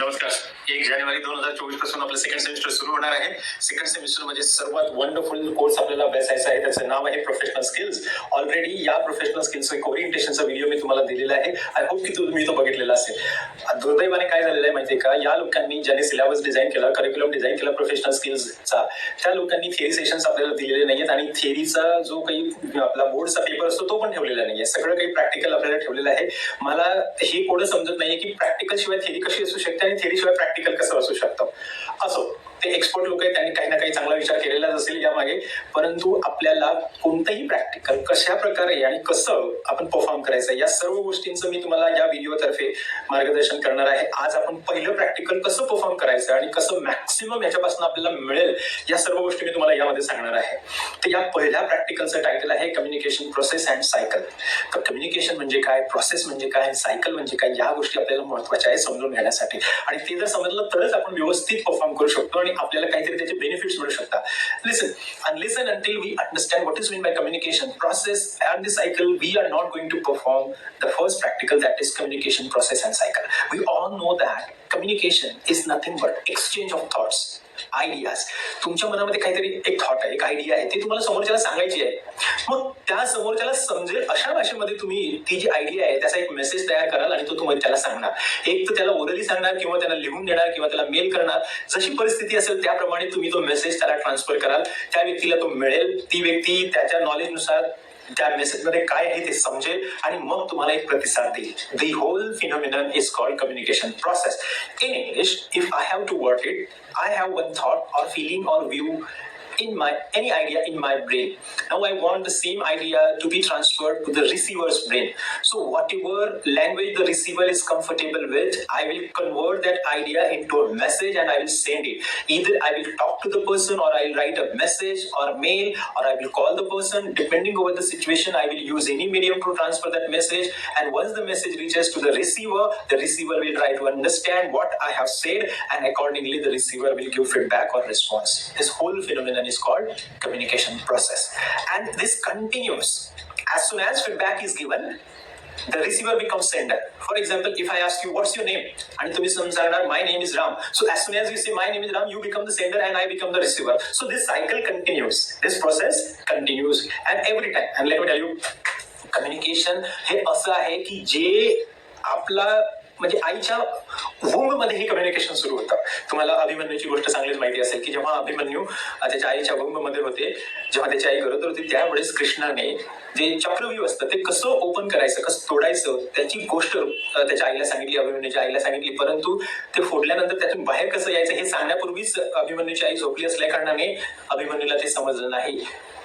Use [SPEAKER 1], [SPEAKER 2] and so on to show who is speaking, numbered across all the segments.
[SPEAKER 1] नमस्कार. 1 जानेवारी 2024 पासून आपलं सेकंड सेमिस्टर सुरू होणार आहे. सेकंड सेमिस्टर मध्ये सर्वात वंडरफुल कोर्स आपल्याला अभ्यासायचा आहे. त्याचं नाव आहे प्रोफेशनल स्किल्स. ऑलरेडी या प्रोफेशनल स्किल्स एक ओरिएंटेशनचा व्हिडिओ मी तुम्हाला दिलेला आहे. आय होप की तुम्ही तो बघितलेला असेल. दुर्दैवाने काय झालेलं आहे माहितीये का, या लोकांनी ज्यांनी सिलेबस डिझाईन केला, करिक्युलम डिझाईन केला प्रोफेशनल स्किल्सचा, त्या लोकांनी थिअरी सेशन्स आपल्याला दिलेले नाहीयेत आणि थिअरीचा जो काही आपला बोर्डचा पेपर असतो तो पण ठेवलेला नाहीये. सगळं काही प्रॅक्टिकल आपल्याला ठेवलेलं आहे. मला हे कोणं समजत नाहीये की प्रॅक्टिकल शिवाय थिअरी कशी असू शकते आणि थिअरी शिवाय प्रॅक्टिकल कसं असू शकतं. असो, ते एक्सपर्ट लोक आहेत, त्यांनी काही ना काही चांगला विचार केलेलाच असेल यामागे. परंतु आपल्याला कोणतंही प्रॅक्टिकल कशा प्रकारे आणि कसं आपण परफॉर्म करायचं या सर्व गोष्टींचं मी तुम्हाला या व्हिडिओतर्फे मार्गदर्शन करणार आहे. आज आपण पहिलं प्रॅक्टिकल कसं परफॉर्म करायचं आणि कसं मॅक्सिमम याच्यापासून आपल्याला मिळेल या सर्व गोष्टी मी तुम्हाला यामध्ये सांगणार आहे. तर या पहिल्या प्रॅक्टिकलचं टायटल आहे कम्युनिकेशन प्रोसेस अँड सायकल. तर कम्युनिकेशन म्हणजे काय, प्रोसेस म्हणजे काय, सायकल म्हणजे काय, या गोष्टी आपल्याला महत्वाच्या आहे समजून घेण्यासाठी. आणि ते जर समजलं तरच आपण व्यवस्थित परफॉर्म करू शकतो आणि आपल्याला काहीतरी त्याचे बेनिफिट्स मिळू शकतात. लिसन until we understand what is meant by communication process and the cycle, we are not going to perform the first practical, that is communication process and cycle. We all know that communication is nothing but exchange of thoughts, ideas. तुमच्या मनामध्ये काहीतरी एक thought आहे, एक idea आहे, ती तुम्हाला समोरच्याला सांगायची आहे. मग त्या समोरच्याला समजेल अशा भाषेमध्ये तुम्ही ती जी आयडिया आहे त्याचा एक मेसेज तयार कराल आणि तो तुम्ही त्याला सांगणार. एक तर त्याला ओरली सांगणार किंवा त्याला लिहून देणार किंवा त्याला मेल करणार. जशी परिस्थिती असेल त्याप्रमाणे तुम्ही तो मेसेज त्याला ट्रान्सफर कराल. त्या व्यक्तीला तो मिळेल, ती व्यक्ती त्याच्या नॉलेजनुसार त्या मेसेज मध्ये काय आहे ते समजेल आणि मग तुम्हाला एक प्रतिसाद देईल. The whole phenomenon is called communication process. In English, if I have to word it, I have one thought or feeling or view in any idea in my brain. Now I want the same idea to be transferred to the receiver's brain. So whatever language the receiver is comfortable with, I will convert that idea into a message and I will send it. Either I will talk to the person or I will write a message or a mail or I will call the person. Depending over the situation, I will use any medium to transfer that message. And once the message reaches to the receiver will try to understand what I have said, and accordingly the receiver will give feedback or response. This whole phenomenon is called communication process, and this continues. As soon as feedback is given, the receiver becomes sender. For example, if I ask you what's your name and तुम्ही समजणार my name is Ram, so as soon as you say my name is Ram, you become the sender and I become the receiver. So this cycle continues, this process continues, and every time, and let me tell you, communication हे असं आहे की जे आपला म्हणजे आईच्या वुंब मध्ये हे कम्युनिकेशन सुरू होतं. तुम्हाला अभिमन्यूची गोष्ट चांगलीच माहिती असेल की जेव्हा अभिमन्यू त्याच्या आईच्या वुंब मध्ये होते, जेव्हा त्याची आई गरोदर होती, त्यावेळेस कृष्णाने जे चक्रव्यूह असतं ते कसं ओपन करायचं, कसं तोडायचं, त्याची गोष्ट त्याच्या आईला सांगितली, अभिमन्यूच्या आईला सांगितली. परंतु ते फोडल्यानंतर त्यातून बाहेर कसं यायचं हे सांगण्यापूर्वीच अभिमन्यूची आई झोपली असल्या कारणाने अभिमन्यूला ते समजलं नाही.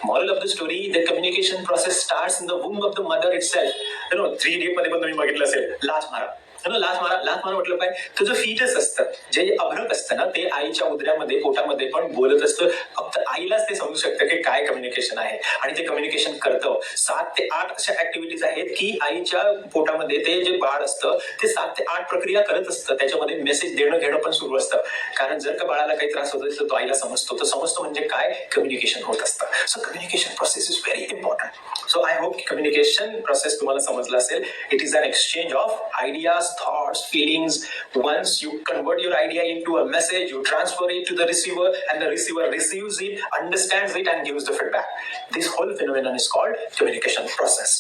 [SPEAKER 1] Moral of the story, the communication process starts in the womb of the mother itself. 3 Idiots मध्ये पण तुम्ही बघितलं असेल, लाथ मारा. लाथ मारा म्हटलं काय, तुझं फीटस असतं, जे अभ्रक असतं ना, ते आईच्या उदरामध्ये पोटामध्ये पण बोलत असतं. फक्त आईलाच ते समजू शकतं की काय कम्युनिकेशन आहे आणि ते कम्युनिकेशन करतं. 7 ते 8 अशा ऍक्टिव्हिटीज आहेत की आईच्या पोटामध्ये ते जे बाळ असतं ते 7 ते 8 प्रक्रिया करत असतं. त्याच्यामध्ये मेसेज देणं घेणं पण सुरू असतं. कारण जर का बाळाला काही त्रास होत असेल तो आईला समजतो. तर समजतो म्हणजे काय, कम्युनिकेशन होत असतं. So communication process is very important. So I hope की कम्युनिकेशन प्रोसेस तुम्हाला समजलं असेल. It is an exchange of ideas, thoughts, feelings. Once you convert your idea into a message, you transfer it to the receiver and the receiver receives it, understands it and gives the feedback. This whole phenomenon is called communication process.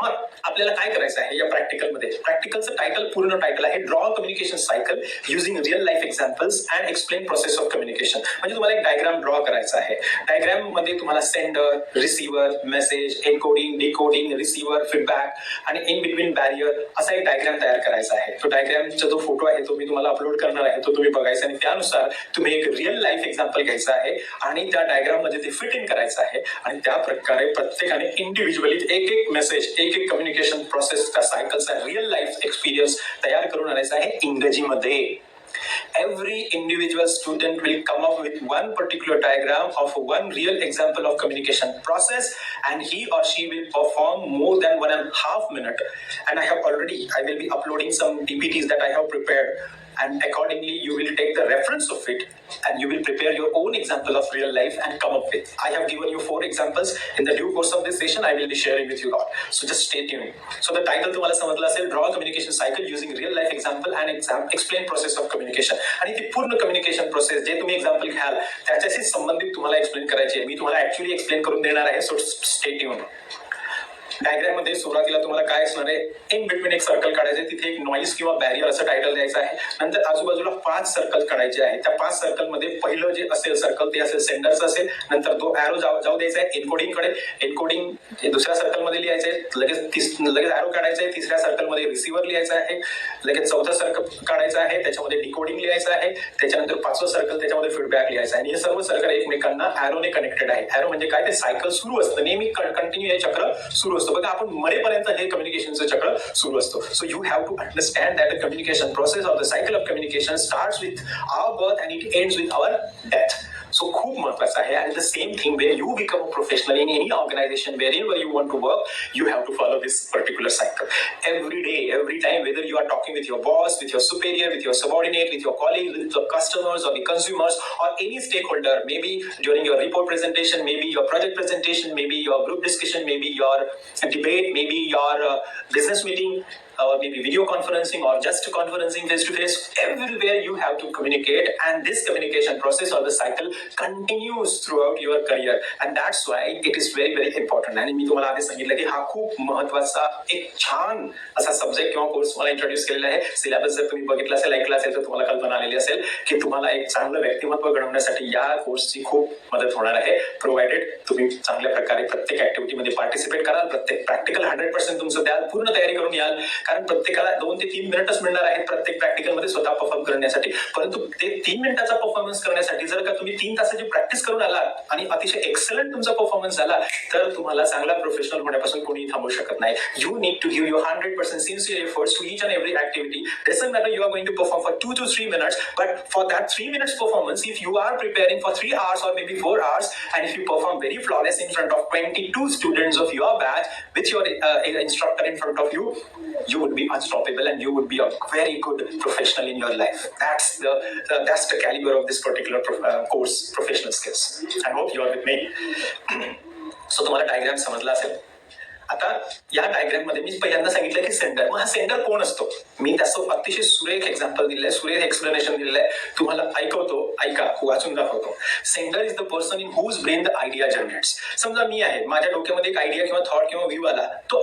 [SPEAKER 1] मग आपल्याला काय करायचं आहे या प्रॅक्टिकलमध्ये? प्रॅक्टिकलचं title, पूर्ण title आहे draw communication cycle using real life examples and explain process of communication. म्हणजे तुम्हाला एक डायग्राम ड्रॉ करायचा आहे. डायग्राम मध्ये तुम्हाला sender, receiver, message, encoding, decoding, receiver, feedback आणि इन बिटवीन बॅरियर असा एक डायग्राम तयार करायचा आहे. तो डायग्रामचा जो फोटो आहे तो मी तुम्हाला अपलोड करणार आहे, तो तुम्ही बघायचा आणि त्यानुसार तुम्ही एक रिअल लाईफ एक्झाम्पल घ्यायचं आहे आणि त्या डायग्राम मध्ये ते फिट इन करायचं आहे आणि त्या प्रकारे प्रत्येकाने इंडिव्हिज्युअली एक मेसेज, एक कम्युनिकेशन प्रोसेसचा सायकलचा रिअल लाईफ एक्सपिरियन्स तयार करून आणायचा आहे इंग्रजीमध्ये. Every individual student will come up with one particular diagram of one real example of communication process, and he or she will perform more than 1.5 minutes. And I will be uploading some PPTs that I have prepared and accordingly you will take the reference of it and you will prepare your own example of real life and come up with. I have given you 4 examples. In the due course of this session I will be sharing with you lot, so just stay tuned. So the title तुम्हाला समजलं असेल, draw communication cycle using real life example and explain process of communication. आणि ती पूर्ण communication process जे तुम्ही example घ्याल त्याच्याशी संबंधित तुम्हाला एक्सप्लेन करायची आहे. मी तुम्हाला ऍक्च्युअली एक्सप्लेन करून देणार आहे, सो स्टे ट्यून. डायग्राम मध्ये सुरुवातीला तुम्हाला काय असणार आहे, इन बिटवीन एक सर्कल काढायचे, तिथे एक नॉईज किंवा बॅरियर असं टायटल द्यायचं आहे. नंतर आजूबाजूला 5 सर्कल काढायचे आहेत. त्या 5 सर्कल मध्ये पहिलं जे असेल सर्कल ते असेल सेंडरचं असेल. नंतर तो ॲरो जाऊ द्यायचा आहे एन्कोडिंग कडे. एन्कोडिंग दुसऱ्या सर्कल मध्ये लिहायचे, लगेच ॲरो काढायचा आहे. तिसऱ्या सर्कल मध्ये रिसिव्हर लिहायचा आहे. लगेच चौथं सर्कल काढायचं आहे, त्याच्यामध्ये डिकोडिंग लिहायचं आहे. त्याच्यानंतर 5वं सर्कल त्याच्यामध्ये फीडबॅक लिहायचा आहे. आणि हे सर्व सर्कल एकमेकांना ॲरोने कनेक्टेड आहे. ॲरो म्हणजे काय, ते सायकल सुरू असतं, नेहमी कंटिन्यू हे चक्र सुरू असतं. बघा आपण मरेपर्यंत हे कम्युनिकेशनचं चक्र सुरू असतो. So you have to understand that the communication process of the cycle of communication starts with our birth and it ends with our death. So खूप महत्वाचं आहे. आणि the same thing when you become a professional in any organisation wherever you want to work, you have to follow this particular cycle. Every day, every time, whether you are talking with your boss, with your superior, with your subordinate, with your colleagues, with the customers or the consumers or any stakeholder, maybe during your report presentation, maybe your project presentation, maybe your group discussion, maybe your debate, maybe your business meeting, or maybe video conferencing or just conferencing face to face, everywhere you have to communicate, and this communication process or the cycle continues throughout your career, and that's why it is very very important. आणि मी तुम्हाला आधी सांगितलं की हा खूप महत्वाचा एक छान असा सब्जेक्ट किंवा कोर्स मला इंट्रोड्यूस केलेला आहे. सिलेबस जर तुम्ही बघितला असेल, ऐकला असेल, तर तुम्हाला कल्पना आलेली असेल की तुम्हाला एक चांगलं व्यक्तिमत्व घडवण्यासाठी या कोर्सची खूप मदत होणार आहे, प्रोव्हाइडेड तुम्ही चांगल्या प्रकारे प्रत्येक ऍक्टिव्हिटीमध्ये पार्टिसिपेट कराल, प्रत्येक प्रॅक्टिकल 100% तुमचं द्याल, पूर्ण तयारी करून याल. कारण प्रत्येकाला 2 ते 3 मिनिटच मिळणार आहेत प्रत्येक प्रॅक्टिकल मध्ये स्वतः परफॉर्म करण्यासाठी. परंतु ते 3 मिनिटाचा परफॉर्मन्स करण्यासाठी जर का तुम्ही 3 तासाची प्रॅक्टिस करून आलात आणि अतिशय एक्सलंट तुमचा परफॉर्मन्स झाला, तर तुम्हाला चांगला प्रोफेशनल होण्यापासून कोणी थांबवू शकत नाही. You need to give your 100% sincere efforts to each and every activity. Doesn't matter you are going to perform for 2 to 3 minutes, but for that 3 minutes performance, if you are preparing for 3 hours or maybe 4 hours, and if you perform very flawless in front of 22 students of your batch with your instructor in front of you, you would be unstoppable and you would be a very good professional in your life. That's the caliber of this particular course, professional skills. I hope you are with me. So तुम्हाला diagram समजला असेल. आता या diagram मध्ये मी पहिल्यांदा सांगितलं की sender. मग हा सेंडर कोण असतो, मी त्याचं अतिशय सुरेख एक्झाम्पल दिलंय, सुरेख एक्सप्लेनेशन दिलेलं आहे. तुम्हाला ऐका वाचून दाखवतो. Sender is the person in whose brain the idea generates. समजा मी आहे, माझ्या डोक्यामध्ये एक आयडिया किंवा थॉट किंवा व्ह्यू आला, तो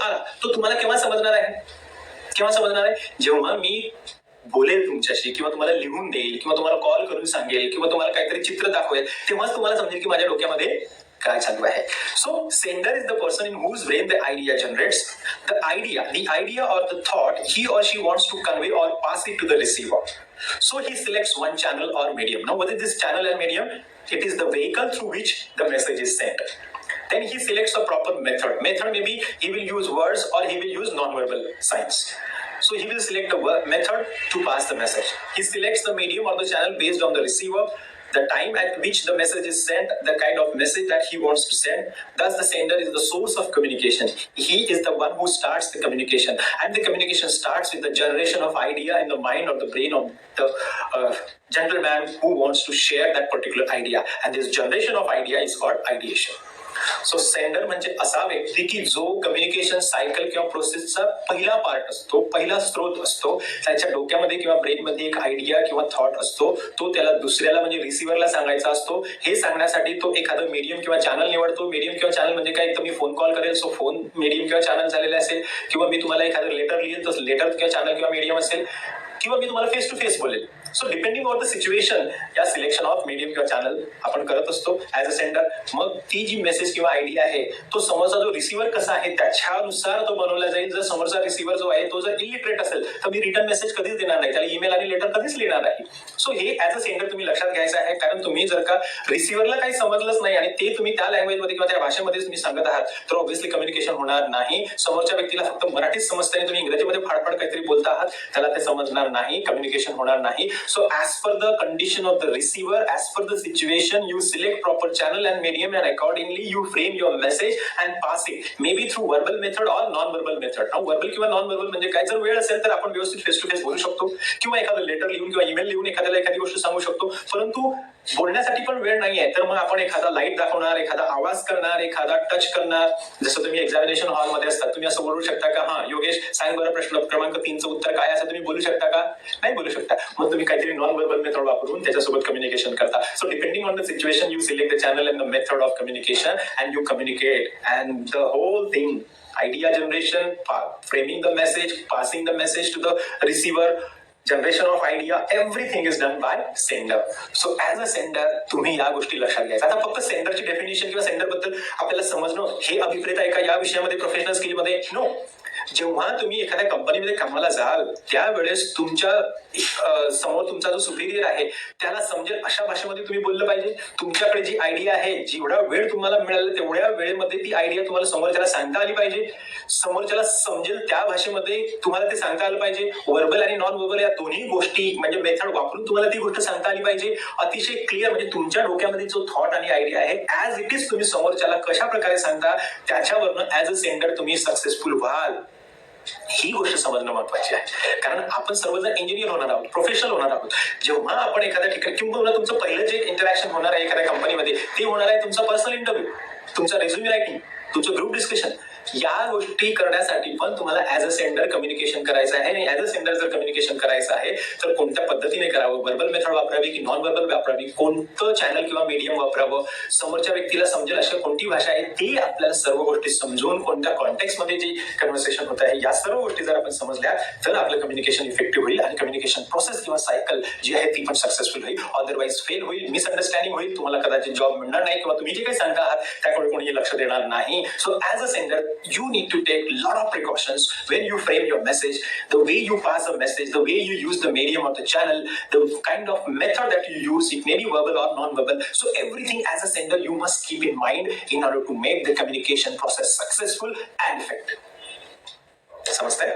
[SPEAKER 1] तुम्हाला केव्हा समजणार आहे, जेव्हा मी बोलेल तुमच्याशी किंवा तुम्हाला लिहून देईल किंवा तुम्हाला कॉल करून सांगेल किंवा तुम्हाला काहीतरी चित्र दाखवेल, तेव्हाच तुम्हाला समजेल की माझ्या डोक्यामध्ये काय चालू आहे. So sender is the person in whose brain the idea generates. The idea or the thought he or she wants to convey or pass it to the receiver. So he selects one channel or medium. Now what is this channel and medium? It is the vehicle through which the message is sent. Then he selects a proper method. Maybe he will use words or he will use non-verbal signs. So he will select the method to pass the message. He selects the medium or the channel based on the receiver, the time at which the message is sent, the kind of message that he wants to send. Thus the sender is the source of communication. He is the one who starts the communication, and the communication starts with the generation of idea in the mind or the brain of the gentleman who wants to share that particular idea, and this generation of idea is called ideation. So sender म्हणजे असा व्यक्ती की जो communication cycle किंवा प्रोसेसचा पहिला part असतो, पहिला स्त्रोत असतो. त्याच्या डोक्यामध्ये किंवा ब्रेनमध्ये एक आयडिया किंवा थॉट असतो, तो त्याला दुसऱ्याला म्हणजे रिसिव्हरला सांगायचा असतो. हे सांगण्यासाठी तो एखादं मीडियम किंवा चॅनल निवडतो. मीडियम किंवा चॅनल म्हणजे काय, तर मी फोन कॉल करेल, सो फोन मीडियम किंवा चॅनल झालेला असेल, किंवा मी तुम्हाला एखादं लेटर लिहिल तर लेटर किंवा चॅनल किंवा मीडियम असेल, किंवा मी तुम्हाला फेस टू फेस बोलेल. So depending on the situation या सिलेक्शन ऑफ मीडियम किंवा चॅनल आपण करत असतो ऍज अ सेंडर. मग ती जी मेसेज किंवा आयडिया आहे तो समोरचा जो रिसिव्हर कसा आहे त्याच्यानुसार तो बनवला जाईल. जर समोरचा रिसिव्हर जो आहे तो जर इलिटरेट असेल तर मी रिटर्न मेसेज कधीच देणार नाही, त्याला ईमेल आणि लेटर कधीच लिहिणार नाही. सो हे ऍज अ सेंडर तुम्ही लक्षात घ्यायचं आहे. कारण तुम्ही जर का रिसिव्हरला काही समजलंच नाही आणि ते तुम्ही त्या लँग्वेजमध्ये किंवा त्या भाषेमध्ये तुम्ही सांगत आहात, तर ऑब्व्हियसली कम्युनिकेशन होणार नाही. समोरच्या व्यक्तीला फक्त मराठीच समजतं आणि तुम्ही इंग्रजीमध्ये फाडफाड काहीतरी बोलता आहात, त्याला ते समजणार नाही, कम्युनिकेशन होणार नाही. So as per the condition of the receiver, as per the situation, you select proper channel and medium and accordingly you frame your message and pass it, may B through verbal method or non verbal method. Verbal किंवा non verbal म्हणजे काय, जर वेळ असेल तर आपण व्यवस्थित face to face बोलू शकतो किंवा एखादं लेटर लिहून किंवा ईमेल लिहून एखाद्याला एखादी गोष्ट सांगू शकतो. परंतु बोलण्यासाठी पण वेळ नाहीये, तर मग आपण एखादा लाईट दाखवणार, एखादा आवाज करणार, एखादा टच करणार. जसं तुम्ही एक्झामिनेशन हॉलमध्ये असतात, तुम्ही असं बोलू शकता का, हा योगेश सांग बरं प्रश्न क्रमांक 3चं उत्तर काय, असं तुम्ही बोलू शकता का? नाही बोलू शकता. मग तुम्ही काहीतरी नॉन वर्बल मेथड वापरून त्याच्यासोबत कम्युनिकेशन करता. So depending on the situation you select the channel and the method of communication and you communicate and the whole thing. Idea generation, framing the message, passing the message to the receiver, generation of idea, everything is done by sender. So as a sender तुम्ही या गोष्टी लक्षात घ्यायच्या. आता फक्त सेंडरची definition किंवा sender बद्दल आपल्याला समजणं हे अभिप्रेत आहे का या विषयामध्ये, प्रोफेशनल स्किल मध्ये? नो. जेव्हा तुम्ही एखाद्या कंपनीमध्ये कामाला जाल त्यावेळेस तुमच्या समोर तुमचा जो सुपिरियर आहे त्याला समजेल अशा भाषेमध्ये तुम्ही बोललं पाहिजे. तुमच्याकडे जी आयडिया आहे, जेवढा वेळ तुम्हाला मिळाला तेवढ्या वेळेमध्ये ती आयडिया तुम्हाला समोरच्याला सांगता आली पाहिजे. समोरच्याला समजेल त्या भाषेमध्ये तुम्हाला ते सांगता आलं पाहिजे. वर्बल आणि नॉन वर्बल या दोन्ही गोष्टी म्हणजे मेथड वापरून तुम्हाला ती गोष्ट सांगता आली पाहिजे. अतिशय क्लिअर, म्हणजे तुमच्या डोक्यामध्ये जो थॉट आणि आयडिया आहे ऍज इट इज तुम्ही समोरच्याला कशा प्रकारे सांगता त्याच्यावरनं ऍज अ सेंडर तुम्ही सक्सेसफुल व्हाल. ही गोष्ट समजणं महत्वाची आहे. कारण आपण सर्वजण इंजिनियर होणार आहोत, प्रोफेशनल होणार आहोत. जेव्हा आपण एखाद्या ठिकाणी किंवा तुमचं पहिलं जे इंटरॅक्शन होणार आहे एखाद्या कंपनीमध्ये ते होणार आहे तुमचा पर्सनल इंटरव्ह्यू, तुमचा रेझ्युमे रायटिंग, तुमचं ग्रुप डिस्कशन. या गोष्टी करण्यासाठी पण तुम्हाला ऍज अ सेंडर कम्युनिकेशन करायचं आहे. आणि ऍज अ सेंडर जर कम्युनिकेशन करायचं आहे तर कोणत्या पद्धतीने करावं, वर्बल मेथड वापरावी की नॉन वर्बल वापरावी, कोणतं चॅनल किंवा मीडियम वापरावं, समोरच्या व्यक्तीला समजेल अशी कोणती भाषा आहे, ती आपल्याला सर्व गोष्टी समजून कोणत्या कॉन्टेक्स्ट मध्ये जी कन्व्हर्सेशन होत आहे या सर्व गोष्टी जर आपण समजल्या तर आपलं कम्युनिकेशन इफेक्टिव्ह होईल आणि कम्युनिकेशन प्रोसेस किंवा सायकल जी आहे ती पण सक्सेसफुल होईल. अदरवाईज फेल होईल, मिसअंडरस्टँडिंग होईल, तुम्हाला कदाचित जॉब मिळणार नाही किंवा तुम्ही जे काही सांगता आहात त्याकडे कोणीही लक्ष देणार नाही. So as a sender you need to take a lot of precautions when you frame your message, the way you pass a message, the way you use the medium of the channel, the kind of method that you use, it may be verbal or non-verbal. So everything as a sender you must keep in mind in order to make the communication process successful and effective. समजतंय?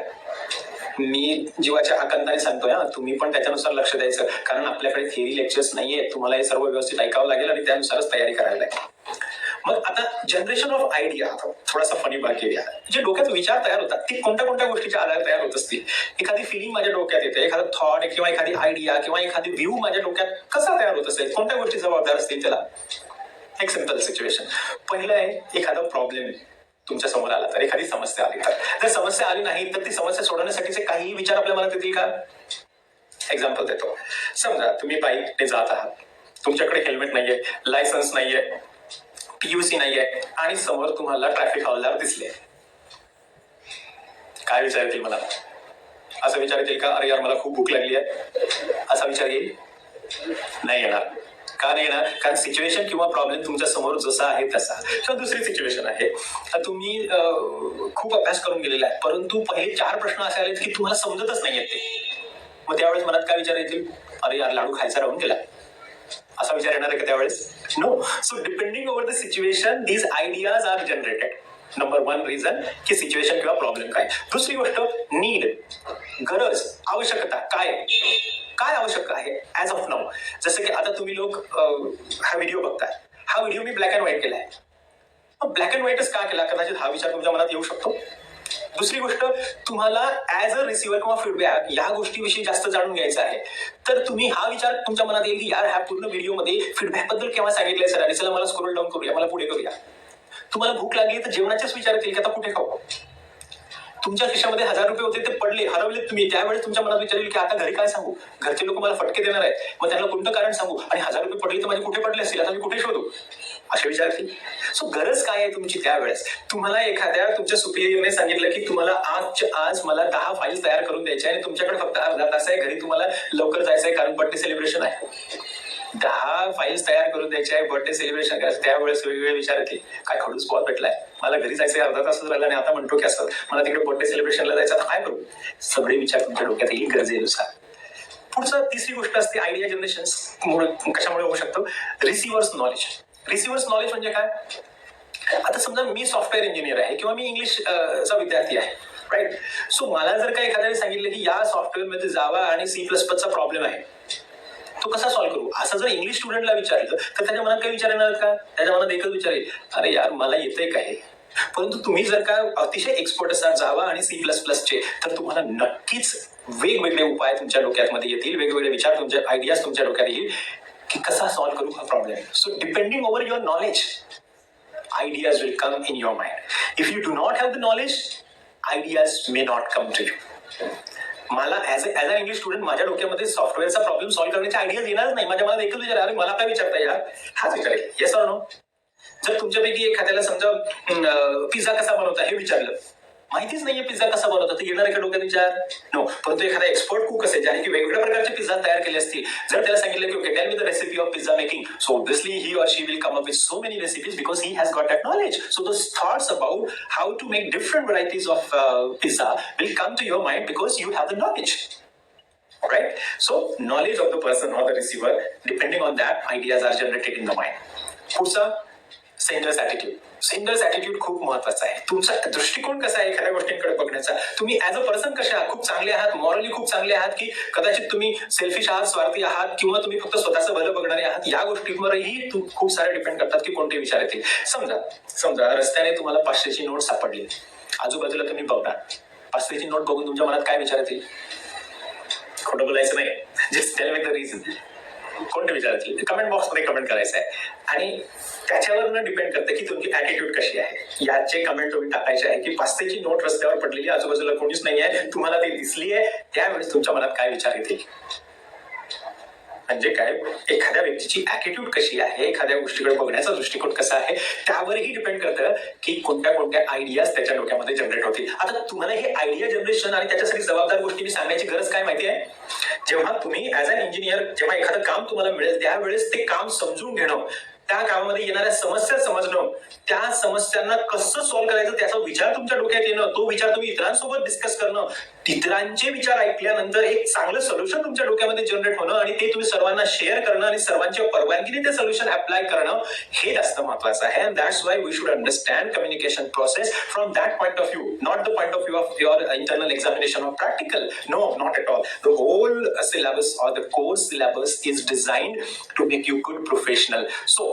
[SPEAKER 1] मी जीवाच्या आकांताने सांगतोय हा, तुम्ही पण त्याच्यानुसार लक्ष द्यायचं, कारण आपल्याकडे थिअरी लेक्चर्स नाहीये. तुम्हाला हे सर्व व्यवस्थित ऐकावं लागेल आणि त्यानुसारच तयारी करायला लागेल. मग आता जनरेशन ऑफ आयडिया, थोडासा फनी भाग घेऊया. जे डोक्यात विचार तयार होतात ते कोणत्या कोणत्या गोष्टीच्या आधारे तयार होत असतील. एखादी फिलिंग माझ्या डोक्यात येते, एखादा थॉट किंवा एखादी आयडिया किंवा एखादी व्ह्यू माझ्या डोक्यात कसा तयार होत असेल, कोणत्या गोष्टी जबाबदार असतील त्याला. एक सिंपल सिच्युएशन. पहिलं आहे एखादा प्रॉब्लेम तुमच्या समोर आला तर, एखादी समस्या आली तर. जर समस्या आली नाही तर ती समस्या सोडवण्यासाठीचे काही विचार आपल्या मनात येतील का? एक्झाम्पल देतो. समजा तुम्ही बाईकने जात आहात, तुमच्याकडे हेल्मेट नाहीये, लायसन्स नाहीये, पीयूसी नाहीये आणि समोर तुम्हाला ट्रॅफिक हवालदार दिसले. काय विचार येतील मला? असा विचार येतील का, अरे यार मला खूप भूक लागली आहे, असा विचार येईल? नाही येणार. का नाही येणार? कारण सिच्युएशन किंवा प्रॉब्लेम तुमच्या समोर जसा आहे तसा. किंवा दुसरी सिच्युएशन आहे, तुम्ही खूप अभ्यास करून गेलेला आहे परंतु पहिले 4 प्रश्न असे आलेत की तुम्हाला समजतच नाहीयेत ते. मग त्यावेळेस मनात काय विचार येतील? अरे यार लाडू खायचा राहून गेला, असा विचार येणार आहे का त्यावेळेस? No. So depending over the situation these ideas are generated. Number 1 reason की सिच्युएशन किंवा प्रॉब्लेम काय. दुसरी गोष्ट नीड, गरज, आवश्यकता. काय काय आवश्यक आहे ऍज ऑफ नाऊ. जसं की आता तुम्ही लोक हा व्हिडिओ बघताय, हा video me black and white केलाय. ब्लॅक अँड व्हाईटच का केला, कदाचित हा विचार तुमच्या मनात येऊ शकतो. दुसरी गोष्ट, तुम्हाला ऍज अ रिसिव्हर किंवा फीडबॅक या गोष्टीविषयी जास्त जाणून घ्यायचं आहे तर तुम्ही हा विचार तुमच्या मनात येईल की यार ह्या पूर्ण व्हिडिओमध्ये फीडबॅक बद्दल केव्हा सांगितलंय सरांनी, चला मला स्क्रोल डाऊन करूया, मला पुढे करूया. तुम्हाला भूक लागली तर जेवणाचेच विचार येतील की आता कुठे खाऊ. तुमच्या खिशामध्ये 1000 रुपये होते, ते पडले, हरवले तुम्ही, त्यावेळेस तुमच्या मनात विचार येईल की आता घरी काय सांगू, घरचे लोक मला फटके देणार आहेत, मग त्यांना कोणतं कारण सांगू, आणि 1000 रुपये पडले तर माझे कुठे पडले असतील, आता मी कुठे शोधू, असे विचार येतील. सो गरज काय आहे तुमची त्यावेळेस. तुम्हाला एखाद्या तुमच्या सुपिरियरने सांगितलं की तुम्हाला आज मला 10 फाईल्स तयार करून द्यायच्या आणि तुमच्याकडे फक्त अर्धा तास आहे, घरी तुम्हाला लवकर जायचं आहे कारण बर्थडे सेलिब्रेशन आहे. 10 फाईल्स तयार करून द्यायचे आहे, बर्थडे सेलिब्रेशन करायचं. त्यावेळेस वेगवेगळे विचार येतील, काय खडूस बॉल भेटलाय, मला घरी जायचंय, अर्धा तासच राहिला आणि आता म्हणतो की असं मला तिकडे बर्थडे सेलिब्रेशनला जायचं, आता काय करू. सगळे विचार तुमच्या डोक्यात येईल गरजेनुसार. पुढचं तिसरी गोष्ट असते आयडिया जनरेशन कशामुळे होऊ शकतं. Receivers knowledge. रिसिव्हर्स नॉलेज म्हणजे काय. आता समजा मी सॉफ्टवेअर इंजिनियर आहे किंवा मी इंग्लिशचा विद्यार्थी आहे राईट. सो मला जर का एखाद्याने सांगितलं की या सॉफ्टवेअरमध्ये जावा आणि C++ चा प्रॉब्लेम आहे, तो कसा सॉल्व्ह करू, असं जर इंग्लिश स्टुडंटला विचारलं तर त्याच्या मनात काय विचार येणार का? त्याच्या मनात एकच विचार येईल, अरे यार मला येतंय काय. परंतु तुम्ही जर का अतिशय एक्सपर्ट असाल जावा आणि C++चे, तर तुम्हाला नक्कीच वेगवेगळे उपाय तुमच्या डोक्यामध्ये येतील, वेगवेगळे विचार तुमच्या आयडियाज तुमच्या डोक्यात येईल की कसा सॉल्व्ह करू हा problem. So depending over your knowledge, ideas will come in your mind. If you do not have the knowledge, ideas may not come to you. मला ऍज अन इंग्लिश स्टुडंट माझ्या डोक्यामध्ये सॉफ्टवेअरचा प्रॉब्लेम सॉल्व्ह करण्याचे ideas येणारच नाही. माझ्या मनात एकच विचार, अरे मला काय विचारता यार, हाच विचार आहे. Yes or no. जर तुमच्यापैकी एखाद्याला समजा पिझ्झा कसा बनवता हे विचारलं, माहितीच नाहीये पिझ्झा कसा बनवता, तर येणार का डोक्यात विचार? नो. परंतु एखादा एक्सपर्ट कुक असेल ज्याने की वेगवेगळ्या प्रकारचे पिझ्झा तयार केले असतील, जर त्याला सांगितलं की okay tell me the recipe of pizza making, so obviously he or she will come up with so many recipes because he has got that knowledge. So those thoughts about how to make different varieties of pizza will come to your mind because you have the knowledge. Right? So knowledge of the person or the receiver, depending on that, ideas are generated in the mind. पुढचा Sanders attitude. Sanders attitude खूप महत्वाचा आहे. तुमचा दृष्टिकोन कसा आहे एखाद्या गोष्टींकडे बघण्याचा, तुम्ही ऍज अ पर्सन कसे आहात, खूप चांगले आहात, मॉरली खूप चांगले आहात, की कदाचित तुम्ही सेल्फिश आहात, स्वार्थी आहात, किंवा तुम्ही फक्त स्वतःचं भलं बघणारे आहात, या गोष्टींवरही खूप सारे डिपेंड करतात की कोणते विचार येतील. समजा रस्त्याने तुम्हाला 500ची नोट सापडली, आजूबाजूला तुम्ही बघता, 500ची नोट बघून तुमच्या मनात काय विचार येतील? खोटं बोलायचं नाही, just tail me the reason. कोणते विचारायचे कमेंट बॉक्समध्ये कमेंट करायचं आहे, आणि त्याच्यावर डिपेंड करते की तुमची ॲटिट्यूड कशी आहे. याचे कमेंट तुम्ही टाकायचे आहे की 500ची नोट रस्त्यावर पडलेली, आजूबाजूला कोणीच नाही आहे, तुम्हाला ती दिसली आहे, त्यावेळेस तुमच्या मनात काय विचार येतील. म्हणजे काय, एखाद्या व्यक्तीची ॲटिट्यूड कशी आहे, एखाद्या गोष्टीकडे बघण्याचा दृष्टिकोन कसा आहे, त्यावरही डिपेंड करतं की कोणत्या कोणत्या आयडियाज त्याच्या डोक्यामध्ये जनरेट होतील. आता तुम्हाला हे आयडिया जनरेशन आणि त्याच्यासाठी जबाबदार गोष्टी सांगायची गरज काय माहिती आहे? जेव्हा तुम्ही ऍज अन इंजिनियर जेव्हा एखादं काम तुम्हाला मिळेल, त्यावेळेस ते काम समजून घेणं, त्या कामामध्ये येणाऱ्या समस्या समजणं, त्या समस्यांना कसं सॉल्व्ह करायचं त्याचा विचार तुमच्या डोक्यात येणं, तो विचार तुम्ही इतरांसोबत डिस्कस करणं, इतरांचे विचार ऐकल्यानंतर एक चांगलं सोल्युशन तुमच्या डोक्यामध्ये जनरेट होणं, आणि ते तुम्ही सर्वांना शेअर करणं आणि सर्वांच्या परवानगीने ते सोल्युशन अप्लाय करणं, हे जास्त महत्वाचं आहे. And that's why we should understand communication process from that point of view, not the point of view of your internal examination of practical. No, not at all. The whole syllabus or the course syllabus is designed to make you good professional. So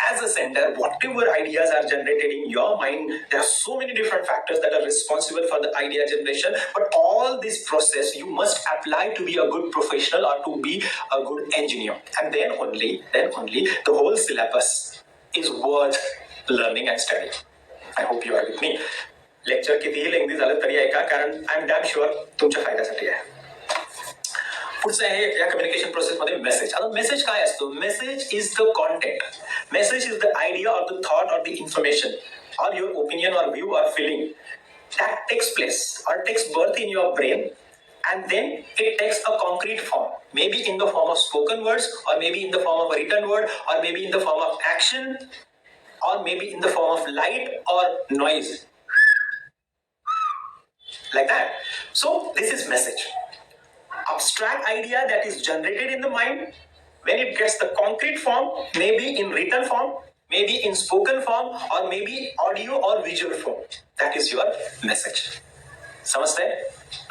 [SPEAKER 1] as a sender, whatever ideas are generated in your mind, there are so many different factors that are responsible for the idea generation, but all this process you must apply to be a good professional or to be a good engineer, and then only the whole syllabus is worth learning and studying. I hope you are with me. Lecture कितीही lengthy झालं तरी ऐका, कारण I am damn sure तुमच्या फायद्यासाठी आहे. पुढचं आहे या कम्युनिकेशन प्रोसेसमध्ये मेसेज. आता मेसेज काय असतो? Message is the content, message is the idea or the thought or the information or your opinion or view or feeling that takes place or takes birth in your brain, and then it takes a concrete form, maybe in the form of spoken words, or maybe in the form of a written word, or maybe in the form of action, or maybe in the form of light or noise, like that. So this is message. Abstract idea that is generated in the mind, when it gets the concrete form, maybe in written form, maybe in spoken form, or maybe audio or visual form, that is your message. समजतंय?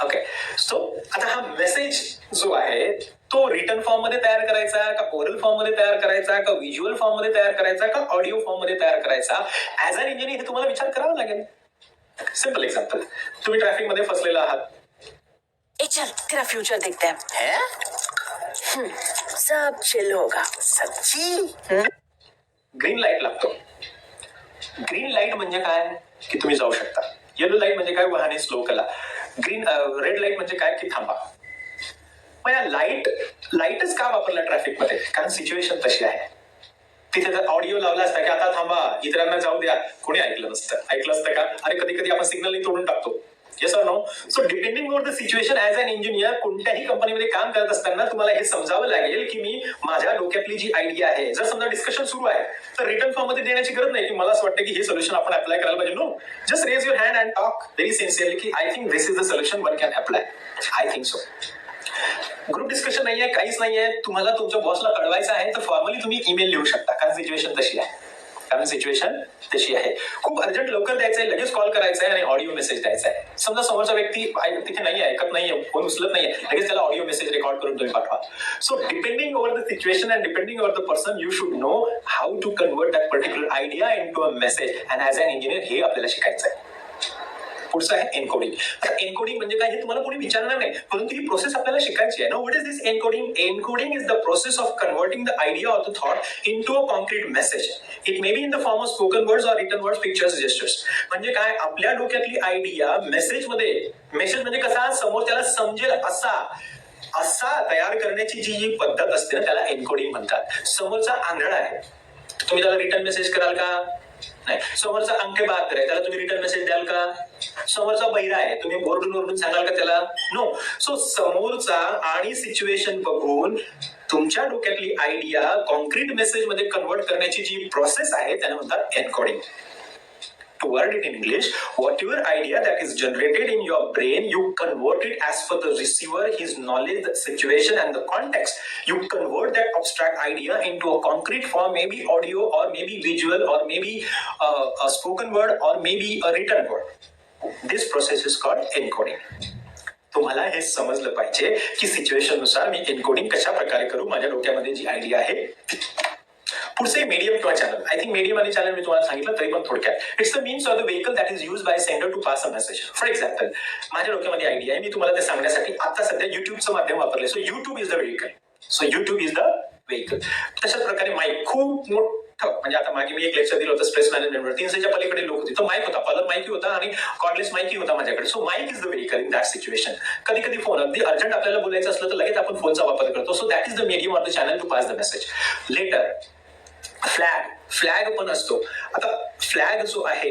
[SPEAKER 1] Okay. So आता हा message जो आहे तो return form मध्ये तयार करायचा का, ओरल फॉर्म मध्ये तयार करायचा का, व्हिज्युअल फॉर्म मध्ये तयार करायचा का, ऑडिओ फॉर्म मध्ये तयार करायचा, ऍज अन इंजिनियर हे तुम्हाला विचार करावा लागेल. सिंपल एक्झाम्पल, तुम्ही ट्रॅफिक मध्ये फसलेला आहात.
[SPEAKER 2] ए चल तेरा फ्यूचर देखते हैं. सब चिल होगा.
[SPEAKER 3] सच्ची?
[SPEAKER 1] ग्रीन लाईट लागतो. ग्रीन लाईट म्हणजे काय की तुम्ही जाऊ शकता. येलो लाईट म्हणजे काय, वाहने स्लो करा. रेड लाईट म्हणजे काय की थांबा. मग या लाईटच का वापरला ट्रॅफिक मध्ये? कारण सिच्युएशन तशी आहे. तिथे जर ऑडिओ लावला असता की आता थांबा, इतरांना जाऊ द्या, कोणी ऐकलं असतं का? अरे कधी कधी आपण सिग्नल तोडून टाकतो. Yes or no? So depending on the situation, as an engineer कोणत्याही कंपनीमध्ये काम करत असताना तुम्हाला हे समजावं लागेल की मी माझ्या डोक्यातली जी आयडिया आहे, जर समजा डिस्कशन सुरू आहे तर रिटर्न फॉर्म मध्ये देण्याची गरज नाही की मला असं वाटतं की हे सोल्युशन आपण अप्लाय करायला पाहिजे. No, just raise your hand and talk very sincerely की I think this is the solution one can apply. I think so. Group discussion नाहीये, काहीच नाहीये, तुम्हाला तुमच्या बॉसला कळवायचं आहे तर फॉर्मली तुम्ही ईमेल लिहू शकता, कारण सिच्युएशन तशी आहे. कारण सिच्युएशन तशी आहे. खूप अर्जंट लवकर द्यायचं आहे, लगेच कॉल करायचा आहे आणि ऑडिओ मेसेज द्यायचा आहे. समजा समोरचा व्यक्ती तिथे नाही आहे, ऐकत नाहीये, फोन उचलत नाहीये, लगेच त्याला ऑडिओ मेसेज रेकॉर्ड करून तुम्ही पाठवा. So depending over the situation and depending over the person you should know how to convert that particular idea into a message. And as an engineer हे आपल्याला शिकायचं आहे. पुढचं आहे एन्कोडिंग. आता एन्कोडिंग म्हणजे काय हे तुम्हाला कोणी विचारणार नाही, परंतु ही प्रोसेस आपल्याला शिकायची आहे. Now what is this encoding? Encoding is the process of converting the idea of the thought into a concrete message. It may be in the form of spoken words or written words, pictures, gestures. म्हणजे काय, आपल्या डोक्यातली idea message म्हणजे कसा, समोरच्याला समजेल असा तयार करण्याची जी पद्धत असते ना, त्याला एन्कोडिंग म्हणतात. समोरचा आंधळा आहे, तुम्ही त्याला रिटर्न मेसेज कराल का? नाही. समोरचा अंके बाद आहे, त्याला तुम्ही रिटर्न मेसेज द्याल का? समोरचा बहिरा आहे, तुम्ही ओरडून सांगाल का त्याला? नो. सो समोरचा आणि सिच्युएशन बघून तुमच्या डोक्यातली आयडिया कॉन्क्रीट मेसेज मध्ये कन्वर्ट करण्याची जी प्रोसेस आहे त्याला म्हणतात encoding. To word it in English, whatever idea that is generated in your brain, you convert it as per the receiver, his knowledge, the situation and the context. You convert that abstract idea into a concrete form, maybe audio or maybe visual or maybe a spoken word or maybe a written word. This process is called encoding. तुम्हाला हे समजलं पाहिजे की situation नुसार मी encoding कशा प्रकारे करू, माझ्या डोक्यामध्ये जी आयडिया आहे. पुढचे मीडियम किंवा चॅनल. आय थिंक मीडियम आणि चॅनल मी तुम्हाला सांगितलं, तरी पण थोडक्यात it's the means of the vehicle that is use by sender to pass a message. For example, माझ्या डोक्यामध्ये आयडिया आहे, मी तुम्हाला ते सांगण्यासाठी आता सध्या युट्यूबचं माध्यम वापरले. So YouTube is the vehicle. तशाच प्रकारे माईक खूप मोठं, म्हणजे आता मागे मी एक लेक्चर दिलं होतं स्ट्रेस मॅनेजमेंटवर, 300च्या पलीकडे लोक होते, तो माईक होता, कॉलर माईक होता आणि कॉर्डलेस माईक होता माझ्याकडे. So mic is the vehicle in that situation. कधी कधी फोन, अगदी अर्जंट आपल्याला बोलायचं असलं तर लगेच आपण फोनचा वापर करतो. So that is the medium of the channel to pass the message. Letter, flag पण असतो. आता फ्लॅग जो आहे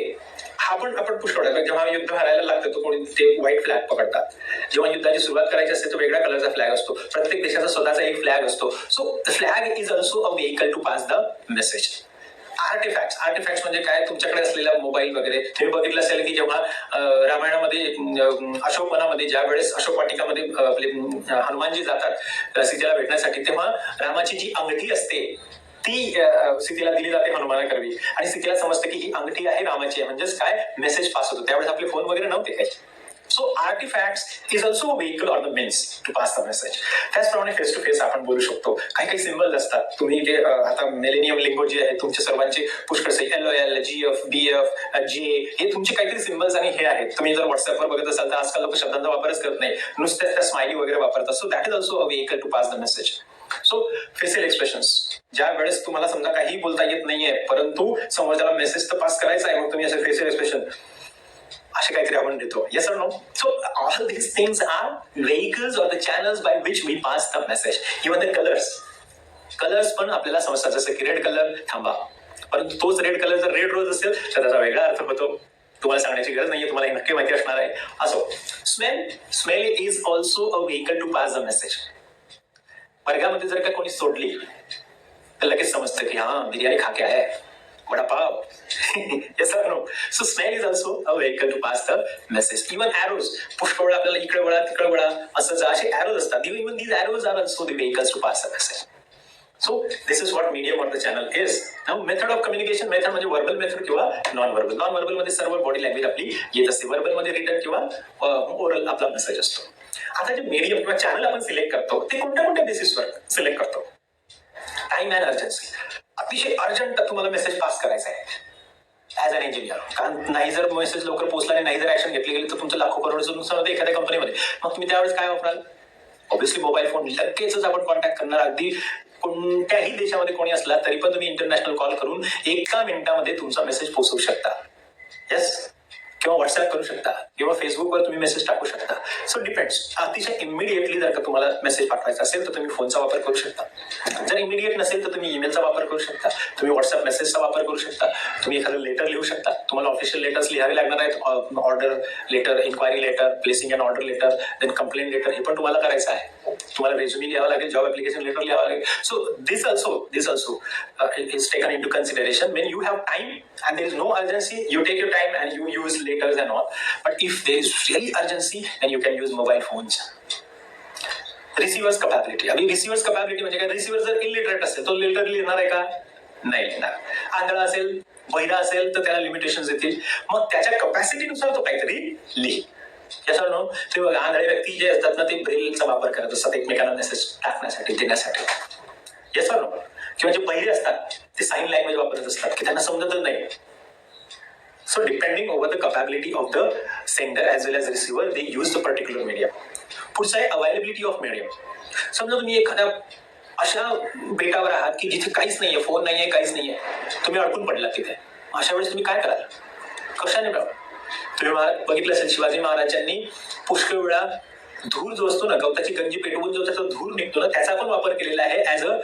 [SPEAKER 1] हा पण आपण पुष्कळ, जेव्हा युद्ध हरायला लागतं तो कोणी ते व्हाईट फ्लॅग पकडतात. जेव्हा युद्धाची सुरुवात करायची असते तो वेगळ्या कलरचा फ्लॅग असतो. प्रत्येक देशाचा स्वतःचा एक फ्लॅग असतो. So flag is also a vehicle to pass the message. Artifacts म्हणजे काय, तुमच्याकडे असलेला मोबाईल वगैरे. तुम्ही बघितलं असेल की जेव्हा रामायणामध्ये अशोकवनामध्ये ज्या वेळेस अशोक वाटिकामध्ये आपले हनुमानजी जातात सीतेला भेटण्यासाठी, तेव्हा रामाची जी अंगठी असते ती सीतेला दिली जाते हनुमानाकरवी, आणि सीतेला समजतं की ही अंगठी आहे रामाची आहे, म्हणजेच काय, मेसेज पास होतो. त्यावेळेस आपले फोन वगैरे नव्हते काही. So artifacts is also a vehicle or the means to pass the message. त्याचप्रमाणे फेस टू फेस आपण बोलू शकतो. काही सिम्बल्स असतात, तुम्ही जे आता मिलेनियम लिंगो जे आहे तुमचे सर्वांचे पुष्कळसे LOL, GF, BF, J, हे तुमचे काहीतरी सिम्बल्स आणि हे आहेत. तुम्ही जर व्हॉट्सअपवर बघत असाल तर आजकाल लोक शब्दांचा वापरच करत नाही, नुसत्याच त्या स्माइली वगैरे वापरतात. So that is also a vehicle to pass the message. So facial expressions, ज्या वेळेस तुम्हाला समजा काही बोलता येत नाहीये परंतु समोरच्याला मेसेज तर पास करायचा आहे, मग तुम्ही असे फेशियल एक्सप्रेशन असे काहीतरी आपण देतो. Yes or no? So all these things are vehicles or the channels by which we pass the message. Even the colours पण आपल्याला समजतात, जसं की रेड कलर थांबा, परंतु तोच रेड कलर जर रेड रोज असेल तर त्याचा वेगळा अर्थ होतो. तुम्हाला सांगण्याची गरज नाहीये, तुम्हाला हे नक्की माहिती असणार आहे. असो, smell is also a vehicle to pass the message. वर्गामध्ये जर का कोणी सोडली तर लगेच समजतं की हा बिर्याणी खा के आहे, vada pav. Yes or no? So smell is also a vehicle to pass the message. Even arrows, पुष्कळ वेळा आपल्याला इकडे वळा तिकडे वळा असं असे एरोज असतात. Even these arrows are also the vehicles to pass the message. So this is what medium of the channel is. Now method of communication. Method म्हणजे वर्बल मेथड किंवा नॉन वर्बल मध्ये सर्व बॉडी लँग्वेज आपली येत असते. Verbal मध्ये return किंवा oral आपला मेसेज असतो. आता जे मीडियम किंवा चॅनल आपण सिलेक्ट करतो ते कोणत्या बेसिसवर सिलेक्ट करतो? Time and urgency. अतिशय अर्जंट तुम्हाला मेसेज पास करायचा आहे ऍज अन इंजिनियर, कारण नाही जर मेसेज लवकर पोहोचला आणि नाही जर ऍक्शन घेतली गेली तर तुमचं लाखो करोडचं नुकसान होतं एखाद्या कंपनीमध्ये. मग तुम्ही त्यावेळेस काय वापराल? Obviously mobile phone. लगेचच आपण कॉन्टॅक्ट करणार. अगदी कोणत्याही देशामध्ये कोणी असला तरी पण तुम्ही इंटरनॅशनल कॉल करून 1 मिनिटामध्ये तुमचा मेसेज पोहोचवू शकता. येस, किंवा व्हॉट्सअप करू शकता किंवा फेसबुकवर तुम्ही मेसेज टाकू शकता. So depends. अतिशय इमिडिएटली जर का तुम्हाला मेसेज पाठवायचा असेल तर तुम्ही फोनचा वापर करू शकता. जर इमिडिएट नसेल तर तुम्ही ईमेलचा वापर करू शकता, तुम्ही व्हॉट्सअप मेसेजचा वापर करू शकता, तुम्ही एखादं लेटर लिहू शकता. तुम्हाला ऑफिशियल लेटर्स लिहावे लागणार आहेत. Order letter, inquiry letter, placing and order letter, then complaint letter, हे पण तुम्हाला करायचं आहे. तुम्हाला रेझ्युमी लिहावं लागेल, जॉब ऍप्लिकेशन लेटर लिहावं लागेल. So this also is taken into consideration when you have time and there is no urgency. You take your time and you use letters and all. But if there is really urgency, then you can use mobile phones. Receiver's capability. अभी receiver's capability म्हणजे काय? Receiver जर illiterate असेल तो letter लिहिणार आहे का? नाही लिहिणार. आंधळा असेल बहिरा असेल तर त्याला लिमिटेशन्स येतील, मग त्याच्या कपॅसिटीनुसार तो काहीतरी लिही. याचा नो ते बघा, आंधळे व्यक्ती जे असतात ना ते ब्रेलचा वापर करत असतात एकमेकांना मेसेज टाकण्यासाठी, देण्यासाठी. याचा नो किंवा जे बहिरे असतात ते साइन लँग्वेज वापरत असतात की त्यांना समजतच नाही. So depending over the capability of the sender as well as receiver, they use the particular medium. पुढचा आहे availability of medium. समजा तुम्ही एखाद्या अशा बेटावर आहात की जिथे काहीच नाहीये, फोन नाहीये, काहीच नाहीये, तुम्ही अडकून पडलात तिथे. अशा वेळेस तुम्ही काय कराल? कशाने मिळाल? तुम्ही बघितलं असेल शिवाजी महाराजांनी पुष्कळ वेळा धूर जो असतो ना, गवताची गंजी पेटवून जो त्याचा धूर निघतो ना, त्याचा पण वापर केलेला आहे as a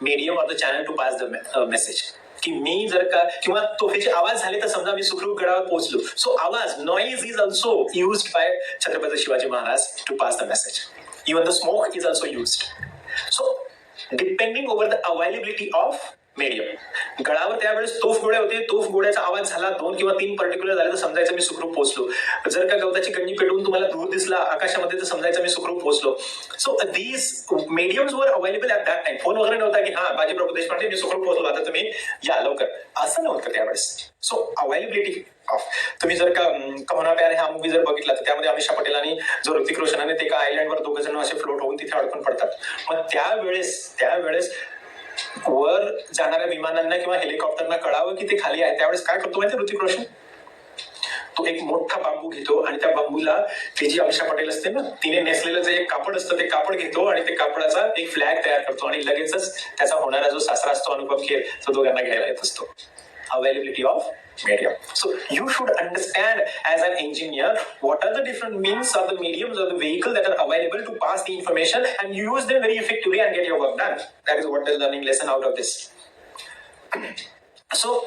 [SPEAKER 1] medium of the channel to pass the message. की मी जर का किंवा तोफेचे आवाज झाले तर समजा मी सुखरूप गडावर पोहोचलो, सो आवाज noise is also used by Chhatrapati Shivaji Maharaj to pass the message. Even the smoke is also used. So depending over the availability of medium. गडावर त्यावेळेस तोफ गोळे होते, तोफ गोळ्याचा आवाज झाला 2 किंवा 3 पर्टिक्युलर झाले तर समजायचं मी सुखरूप पोहोचलो. जर का गवताची गंजी पेटवून तुम्हाला धूर दिसला आकाशामध्ये तर समजायचं मी सुखरूप पोहोचलो. सो दीज मीडियम्स वर available at that time. Phone वगैरे नव्हता की हा बाजी प्रभू देशपांडे मी सुखरूप पोहोचलो, आता तुम्ही या लवकर, असं नव्हतं त्यावेळेस. So availability of. तुम्ही जर का कहोना प्यार हा मूवी जर बघितला तर त्यामध्ये अमिषा पटेल आणि जो ऋतिक रोशन आणि ते एका आयलंडवर 2 जण असे फ्लोट होऊन तिथे अडकून पडतात. मग त्यावेळेस वर जाणाऱ्या विमानांना किंवा हेलिकॉप्टरना कळावं की ते खाली आहे, त्यावेळेस काय करतो माहिती ऋतिक रोशन? तो एक मोठा बांबू घेतो आणि त्या बांबूला ती जी अमिषा पटेल असते ना तिने नेसलेलं जे एक कापड असतं ते कापड घेतो आणि ते कापडाचा एक फ्लॅग तयार करतो आणि लगेचच त्याचा होणारा जो सासरा असतो अनुपम खेर तो दोघांना घ्यायला येत असतो. Availability of medium. So you should understand as an engineer what are the different means or the mediums or the vehicle that are available to pass the information and use them very effectively and get your work done. That is what the learning lesson out of this. So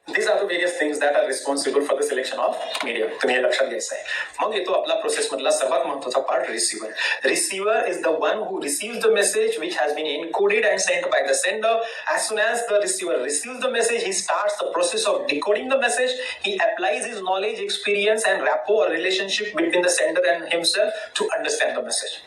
[SPEAKER 1] these are the various things that are responsible for the selection of medium. तुम्ही हे लक्षात घ्यायचं आहे. मग येतो आपला process मधला सर्वात महत्त्वाचा part, receiver. Receiver is the one who receives the message which has been encoded and sent by the sender. As soon as the receiver receives the message, he starts the process of decoding the message. He applies his knowledge, experience and rapport or relationship between the sender and himself to understand the message.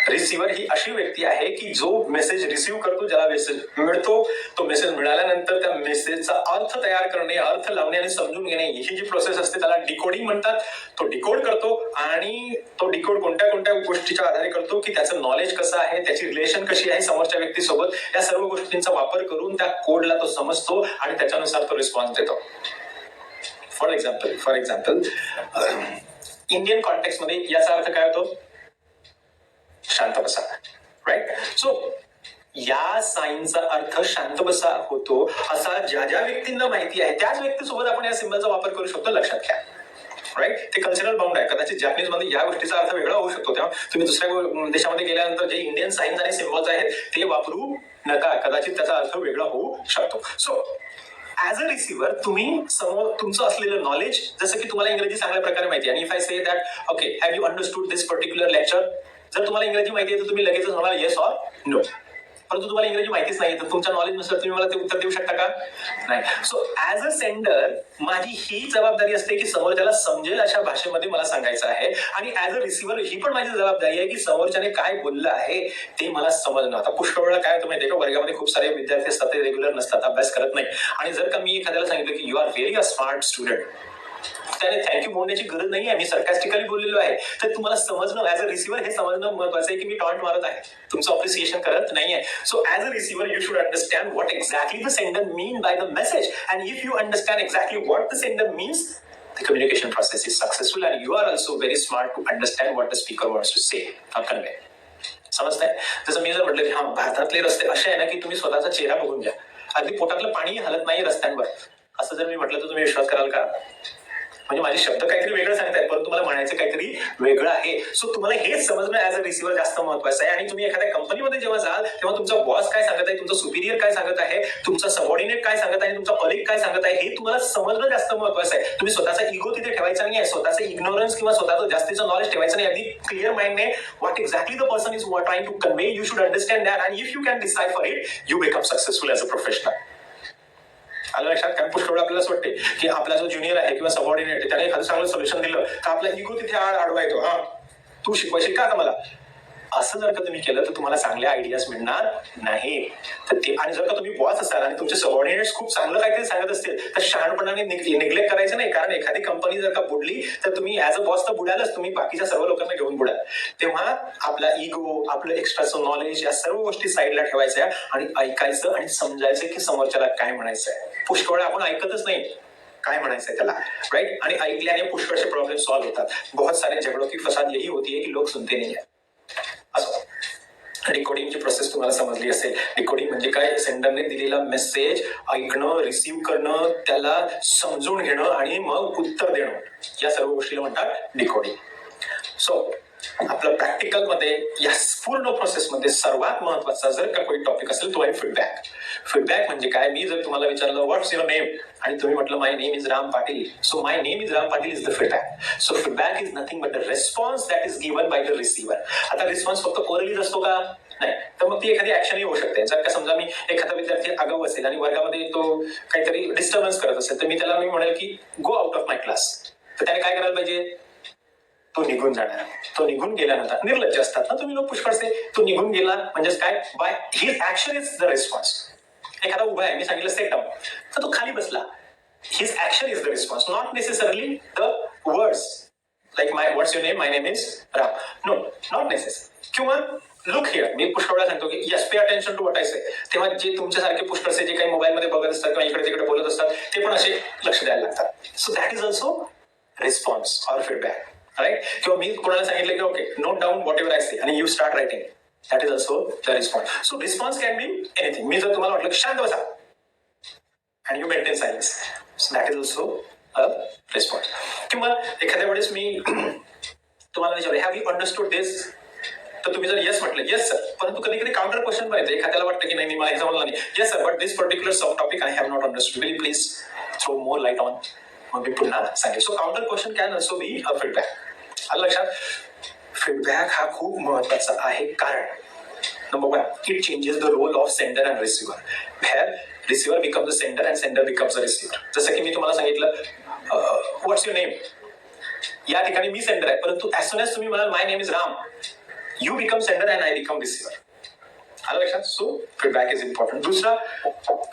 [SPEAKER 1] Receiver ही अशी व्यक्ती आहे की जो message receive करतो, ज्याला message मिळतो, तो मेसेज मिळाल्यानंतर त्या मेसेजचा अर्थ तयार करणे, अर्थ लावणे आणि समजून घेणे ही जी प्रोसेस असते त्याला डिकोडिंग म्हणतात. तो डिकोड करतो आणि तो डिकोड कोणत्या गोष्टीच्या आधारे करतो की त्याचं नॉलेज कसं आहे, त्याची रिलेशन कशी आहे समोरच्या व्यक्तीसोबत, या सर्व गोष्टींचा वापर करून त्या कोडला तो समजतो आणि त्याच्यानुसार तो रिस्पॉन्स देतो. फॉर एक्झाम्पल इंडियन कॉन्टेक्स्ट मध्ये याचा अर्थ काय होतो? शांत बसा. राईट. सो या साईनचा अर्थ शांत बसा होतो असा ज्या व्यक्तींना माहिती आहे त्याच व्यक्तीसोबत आपण या सिम्बलचा वापर करू शकतो, लक्षात घ्या. राईट. ते कल्चरल बाउंड आहे. कदाचित जॅपनीज मध्ये या गोष्टीचा अर्थ वेगळा होऊ शकतो, तेव्हा तुम्ही दुसऱ्या देशामध्ये गेल्यानंतर जे इंडियन साईन्स आणि सिम्बॉल्स आहेत ते वापरू नका, कदाचित त्याचा अर्थ वेगळा होऊ शकतो. सो ऍज अ रिसिव्हर तुम्ही समोर तुमचं असलेलं नॉलेज, जसं की तुम्हाला इंग्रजी चांगल्या प्रकारे माहिती आहे आणि if I say that okay have you understood this particular lecture, जर तुम्हाला इंग्रजी माहिती आहे तर तुम्ही लगेचच म्हणाल येस ऑर नो. परंतु तुम्हाला इंग्रजी माहितीच नाही तर तुमच्या नॉलेज नुसार तुम्ही मला ते उत्तर देऊ शकता का? नाही. सो ऍज अ सेंडर माझी ही जबाबदारी असते की समोरच्याला समजेल अशा भाषेमध्ये मला सांगायचं आहे आणि ऍज अ रिसिव्हर ही पण माझी जबाबदारी आहे की समोरच्याने काय बोललं आहे ते मला समजणं. आता पुष्कळ वेळा काय होतं माहितीये का, वर्गामध्ये खूप सारे विद्यार्थी असतात ते रेग्युलर नसतात, अभ्यास करत नाही आणि जर का मी एखाद्याला सांगितलं की you are very a smart student, त्याने थँक्यू बोलण्याची गरज नाहीये, मी सरकास्टिकली बोललेलो आहे, तर तुम्हाला समजणं ऍज अ रिसिव्हर हे समजणं महत्वाचं आहे की मी टॉन्ट मारत आहे, तुमचं अप्रिसिएशन करत नाहीये. So as a receiver you should understand what exactly the sender mean by the message and if you understand exactly what the sender means the communication process is successful and you are also very smart to understand what the speaker wants to say or convey. समजतंय? जसं मी जर म्हटलं की हा भारतातले रस्ते असे आहे ना की तुम्ही स्वतःचा चेहरा बघून घ्या, अगदी पोटातलं पाणी हलत नाही रस्त्यांवर, असं जर मी म्हटलं तर तुम्ही विश्वास कराल का? म्हणजे माझे शब्द काहीतरी वेगळं सांगतायत परंतु मला म्हणायचं काहीतरी वेगळं आहे. सो तुम्हाला हेच समजणं ऍज अ रिसिव्हर जास्त महत्वाचं आहे. आणि तुम्ही एखाद्या कंपनीमध्ये जेव्हा जाल तेव्हा तुमचा बॉस काय सांगत आहे, तुमचा सुपिरियर काय सांगत आहे, तुमचा सबऑर्डिनेट काय सांगत आहे, तुमचा कलिग काय सांगत आहे, हे तुम्हाला समजणं जास्त महत्वाचं आहे. तुम्ही स्वतःचा इगो तिथे ठेवायचा नाही आहे, स्वतःचा इग्नोरन्स किंवा स्वतःचं जास्तीचं नॉलेज ठेवायचं नाही. अगदी क्लिअर माइंडने what exactly the person is trying to convey you should understand that and if you can decide for it you become successful as a professional. आलं लक्षात? कारण पुष्कळ वेळा आपल्याला असं वाटते की आपला जो ज्युनियर आहे किंवा सबऑर्डिनेट त्याने एखादं चांगलं सोल्युशन दिलं तर आपला इगो तिथे आडवा येतो, हा तू शिकवायची का मला, असं जर का तुम्ही केलं तर तुम्हाला चांगल्या आयडियाज मिळणार नाही. तर ते, आणि जर का तुम्ही बॉस असाल आणि तुमचे सबऑर्डिनेट्स खूप चांगलं काहीतरी सांगत असतील तर शहाणपणाने निग्लेक्ट करायचं नाही. कारण एखादी कंपनी जर का बुडली तर तुम्ही ऍज अ बॉस तर बुडालच, तुम्ही बाकीच्या सर्व लोकांना घेऊन बुडाल. तेव्हा आपला इगो, आपलं एक्स्ट्राचं नॉलेज, या सर्व गोष्टी साईडला ठेवायच्या आणि ऐकायचं आणि समजायचं की समोरच्याला काय म्हणायचंय. पुष्कळ वेळा आपण ऐकतच नाही काय म्हणायचंय त्याला, राईट. आणि ऐकल्याने पुष्कळचे प्रॉब्लेम सॉल्व्ह होतात. बहुत सारे झगड़ों की फसाद यही होती है की लोग सुनते नहीं है. असो, डिकोडिंगची प्रोसेस तुम्हाला समजली असेल. डिकोडिंग म्हणजे काय? सेंडरने दिलेला मेसेज ऐकणं, रिसीव्ह करणं, त्याला समजून घेणं आणि मग उत्तर देणं, या सर्व गोष्टीला म्हणतात डिकोडिंग. सो आपलं प्रॅक्टिकल मध्ये या पूर्ण प्रोसेसमध्ये सर्वात महत्वाचा जर का कोणी टॉपिक असेल तो आहे फीडबॅक. फीडबॅक म्हणजे काय? मी जर तुम्हाला विचारलं व्हॉट्स युअर नेम आणि तुम्ही म्हटलं my name is Ram Patil, so my name is Ram Patil is the feedback. So feedback is nothing but the response that is given by the receiver. आता रिस्पॉन्स फक्त ओरलीच असतो का? नाही. तर मग ती एखादी ऍक्शनही होऊ शकते. जर का समजा मी एखादा विद्यार्थी आगाऊ असेल आणि वर्गामध्ये तो काहीतरी डिस्टर्बन्स करत असेल तर मी त्याला म्हणेल की go out of my class. तर त्याने काय करायला पाहिजे? तो निघून जाणार. तो निघून गेल्यानंतर, निर्लज्ज असतात ना तुम्ही लोक पुष्कळसे, तो निघून गेला म्हणजेच काय? By his action is the response. एखादा उभा आहे, मी सांगितलं सेट डाऊन, तर तो खाली बसला. His action is the response, not necessarily the words like my what's your name, my name is Ram. No, not necessary. किंवा लुक हिअर, मी पुष्कळ वेळा सांगतो की yes pay attention to what I say. तेव्हा जे तुमच्यासारखे पुष्कळसे जे काही मोबाईल मध्ये बघत असतात किंवा इकडे तिकडे बोलत असतात ते पण असे लक्ष द्यायला लागतात. So that is also response or feedback, right. किंवा मी कोणाला सांगितलं की okay note down whatever I say आणि you start writing, that is also the response. So response can be anything. मी जर तुम्हाला म्हटलं शांत बसा and you maintain silence, so that is also a response. किंवा एखाद्या वेळेस मी तुम्हाला विचारलं हॅव यू अंडरस्टूड दिस, तर तुम्ही जर येस म्हटलं येस सर, परंतु कधी कधी काउंटर क्वेश्चन पण येते. एखाद्याला वाटतं की नाही मला हे समजलं नाही, yes sir but this particular sub topic I have not understood, will please throw more light on. मग मी पुन्हा सांगेल. So counter question can also be a feedback. आलं लक्षात? फीडबॅक हा खूप महत्वाचा आहे कारण number one, it changes the role of sender and receiver. Where receiver becomes the sender and sender becomes the receiver. जसं की मी तुम्हाला सांगितलं व्हॉट्स युअर नेम, या ठिकाणी मी सेंडर आहे, परंतु ऍज सुन एज तुम्ही म्हणाल my name is Ram, you become sender and I become receiver. आलं लक्षात? So feedback is important. दुसरा,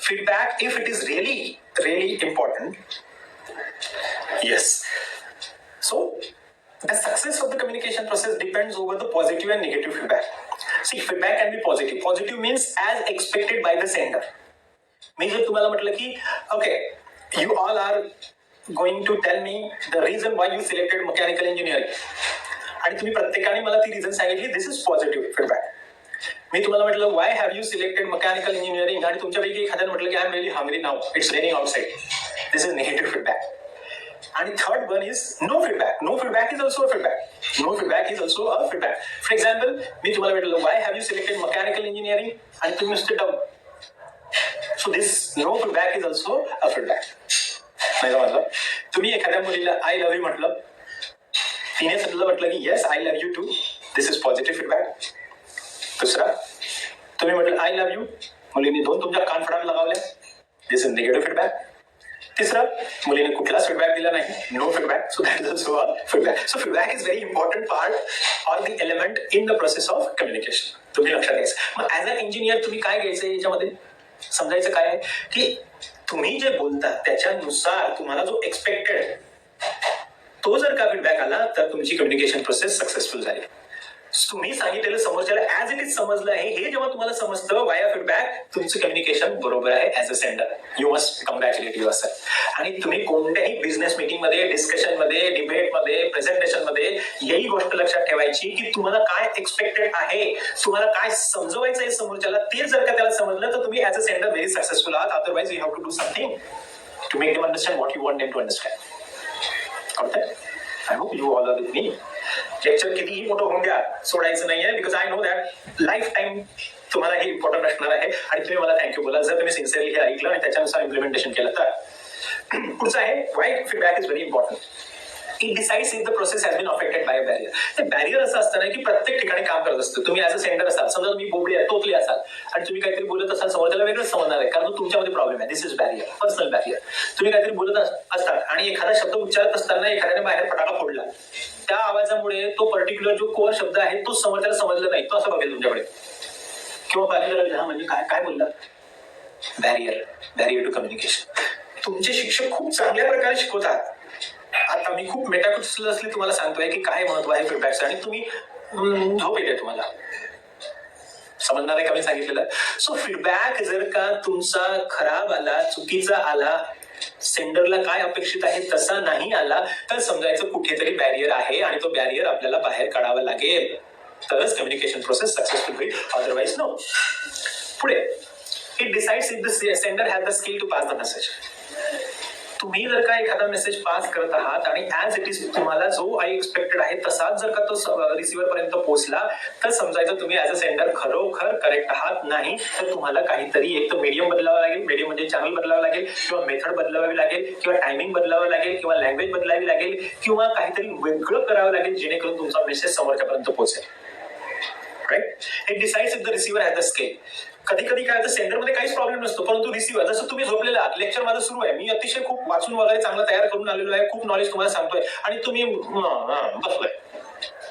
[SPEAKER 1] feedback if it is really important, yes. So the success of the communication process depends over the positive and negative feedback. See, feedback can be positive. Positive means as expected by the sender. मी जर तुम्हाला म्हटलं की okay, you all are going to tell me the reason why you selected mechanical engineering, आणि तुम्ही प्रत्येकाने मला ती reason सांगितली, दिस इज पॉझिटिव्ह फीडबॅक. मी तुम्हाला म्हटलं why have you selected mechanical engineering आणि तुमच्यापैकी एखाद्याने म्हटलं की I am really hungry now, it's raining outside, this is negative feedback. आणि third one is no feedback. No feedback is also a feedback. No feedback is also a feedback. For example, मी तुम्हाला म्हटलं why have you selected mechanical engineering आणि तुम्ही नुसते down. So this no feedback is also a feedback. नाही समजलं? तुम्ही एखाद्या मुलीला आय लव्ह यू म्हटलं, तिने सगळं म्हटलं की yes I love you too, this is positive feedback. दुसरा, तुम्ही म्हटलं आय लव्ह यू, मुलीने दोन तुमच्या कानफडात लगावल्या, दिस इज निगेटिव्ह फीडबॅक. तिसरं, मुलीने कुठलाच फीडबॅक दिला नाही, no feedback, so that is also a feedback. So feedback is very important part or the element in the process of communication. तुम्ही लक्षात घ्यायचं. मग ऍज अ इंजिनियर तुम्ही काय घ्यायचं याच्यामध्ये? समजायचं काय आहे की तुम्ही जे बोलता त्याच्यानुसार तुम्हाला जो एक्सपेक्टेड तो जर का फीडबॅक आला तर तुमची कम्युनिकेशन प्रोसेस सक्सेसफुल झाली. तुम्ही सांगितलेलं समोरच्याला ऍज इट इज समजलं आहे हे जेव्हा तुम्हाला समजतं वाया फीडबॅक, तुमचं कम्युनिकेशन बरोबर आहे as a sender. You must congratulate yourself. आणि तुम्ही कोणत्याही बिझनेस मीटिंग मध्ये, डिस्कशन मध्ये, डिबेट मध्ये, प्रेझेंटेशन मध्ये यही गोष्ट लक्षात ठेवायची की तुम्हाला काय एक्सपेक्टेड आहे, तुम्हाला काय समजवायचं आहे समोरच्याला, ते जर का त्याला समजलं तर तुम्ही as a sender very successful आहात. Otherwise you have to do something to make them understand what you want them to understand. कळतंय? I hope you all are with me. Lecture कितीही मोठं होऊन द्या, सोडायचं नाहीये, because I know that life time तुम्हाला हे इम्पॉर्टंट असणार आहे. आणि तुम्ही मला थँक्यू बोला जर तुम्ही सिन्सिअरली हे ऐकलं आणि त्याच्यानुसार इम्प्लिमेंटेशन केलं तर. पुढचं आहे why feedback is very important. It decides if the process has been affected by a barrier. ते बॅरियर असं असतं ना की प्रत्येक ठिकाणी काम करत असतं. तुम्ही ऍज अ सेंटर असाल, समजा तुम्ही बोबडी तोतली असाल आणि तुम्ही काहीतरी बोलत असाल, समोरच्याला वेगळंच समजणार आहे कारण तुमच्यामध्ये प्रॉब्लेम आहे. दिस इज बॅरियर, पर्सनल बॅरियर. तुम्ही काहीतरी बोलत असतात आणि एखादा शब्द उच्चारत असताना एखाद्याने बाहेर फटाका फोडला, त्या आवाजामुळे तो पर्टिक्युलर जो कोर शब्द आहे तो समोरच्याला समजला नाही, तो असं बघेल तुमच्याकडे किंवा पाहिजे म्हणजे काय काय बोलला. Barrier to communication. तुमचे शिक्षक खूप चांगल्या प्रकारे शिकवतात. आता मी खूप मेटाकुलसली तुम्हाला सांगतोय की काय महत्व आहे फीडबॅकचं, आणि तुम्ही झोप येते तुम्हाला. समजणार आहे का मी सांगितलेलं. सो फीडबॅक जर का तुमचा खराब आला, चुकीचा आला, सेंडरला काय अपेक्षित आहे तसा नाही आला, तर समजायचं कुठेतरी बॅरियर आहे आणि तो बॅरियर आपल्याला बाहेर काढावा लागेल, तरच कम्युनिकेशन प्रोसेस सक्सेसफुल होईल. Otherwise no. पुढे it decides if the sender has the skill to pass the message. तुम्ही जर का एखादा मेसेज पास करत आहात आणि ऍज इट इज तुम्हाला जो आय एक्सपेक्टेड आहे तसाच जर का तो रिसिव्हर पर्यंत पोहोचला, तर समजायचं तुम्ही ऍज अ सेंडर खरोखर करेक्ट आहात. नाही तर तुम्हाला काहीतरी एक तर मीडियम बदलावं लागेल, मीडियम म्हणजे चॅनल बदलावं लागेल, किंवा मेथड बदलावी लागेल, किंवा टायमिंग बदलावं लागेल, किंवा लँग्वेज बदलावी लागेल, किंवा काहीतरी वेगळं करावं लागेल जेणेकरून तुमचा मेसेज समोरच्यापर्यंत पोहोचेल. Right. It decides if the receiver has the skill. कधी कधी काय होतं, सेंडरमध्ये काहीच प्रॉब्लेम नसतो, परंतु रिसिव्हर, जसं तुम्ही झोपलेला आहात, लेक्चर माझं सुरू आहे, मी अतिशय खूप वाचून वगैरे चांगलं तयार करून आलेलो आहे, खूप नॉलेज तुम्हाला सांगतोय, आणि तुम्ही बसलोय.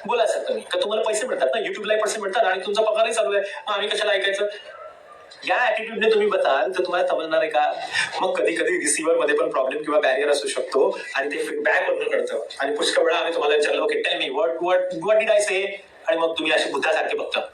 [SPEAKER 1] बोला सर तुम्ही का तुम्हाला पैसे मिळतात ना, युट्यूबला पैसे मिळतात आणि तुमचा पगारही चालू आहे, मग आम्ही कशाला ऐकायचं. या ऍटिट्यूडने तुम्ही बसाल तर तुम्हाला समजणार आहे का. मग कधी कधी रिसिव्हर मध्ये पण प्रॉब्लेम किंवा बॅरियर असू शकतो, आणि ते फीडबॅक मधून कळतं. आणि पुष्कळ वेळा आम्ही तुम्हाला विचारलं, okay tell me what did I say, आणि मग तुम्ही असे बुद्धासारखे बघता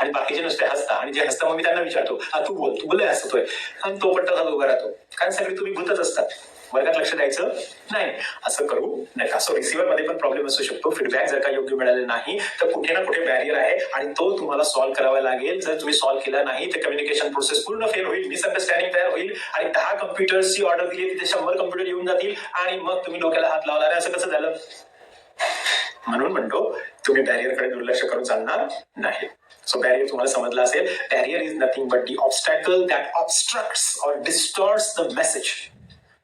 [SPEAKER 1] आणि बाकीचे नुसते हसता, आणि जे हसता मग मी त्यांना विचारतो, तू बोल हसतोय, आणि तो पण तसाच उभा राहतो, कारण सगळे तुम्ही भूतच असतात. वर्गात लक्ष द्यायचं नाही, असं करू नका. सो रिसिव्हर मध्ये पण प्रॉब्लेम असू शकतो. फीडबॅक जर का योग्य मिळाले नाही तर कुठे ना कुठे बॅरियर आहे, आणि तो तुम्हाला सॉल्व्ह करावा लागेल. जर तुम्ही सॉल्व्ह केला नाही तर कम्युनिकेशन प्रोसेस पूर्ण फेल होईल, मिसअंडरस्टँडिंग तयार होईल, आणि 10 कम्प्युटर्सची ऑर्डर दिली तिथे 100 कम्प्युटर येऊन जातील, आणि मग तुम्ही डोक्याला हात लावणार. असं कसं झालं. म्हणून म्हणतो तुम्ही बॅरियरकडे दुर्लक्ष करून चालणार नाही. सो बॅरियर तुम्हाला समजला असेल. Barrier is nothing but the obstacle that obstructs or distorts the message,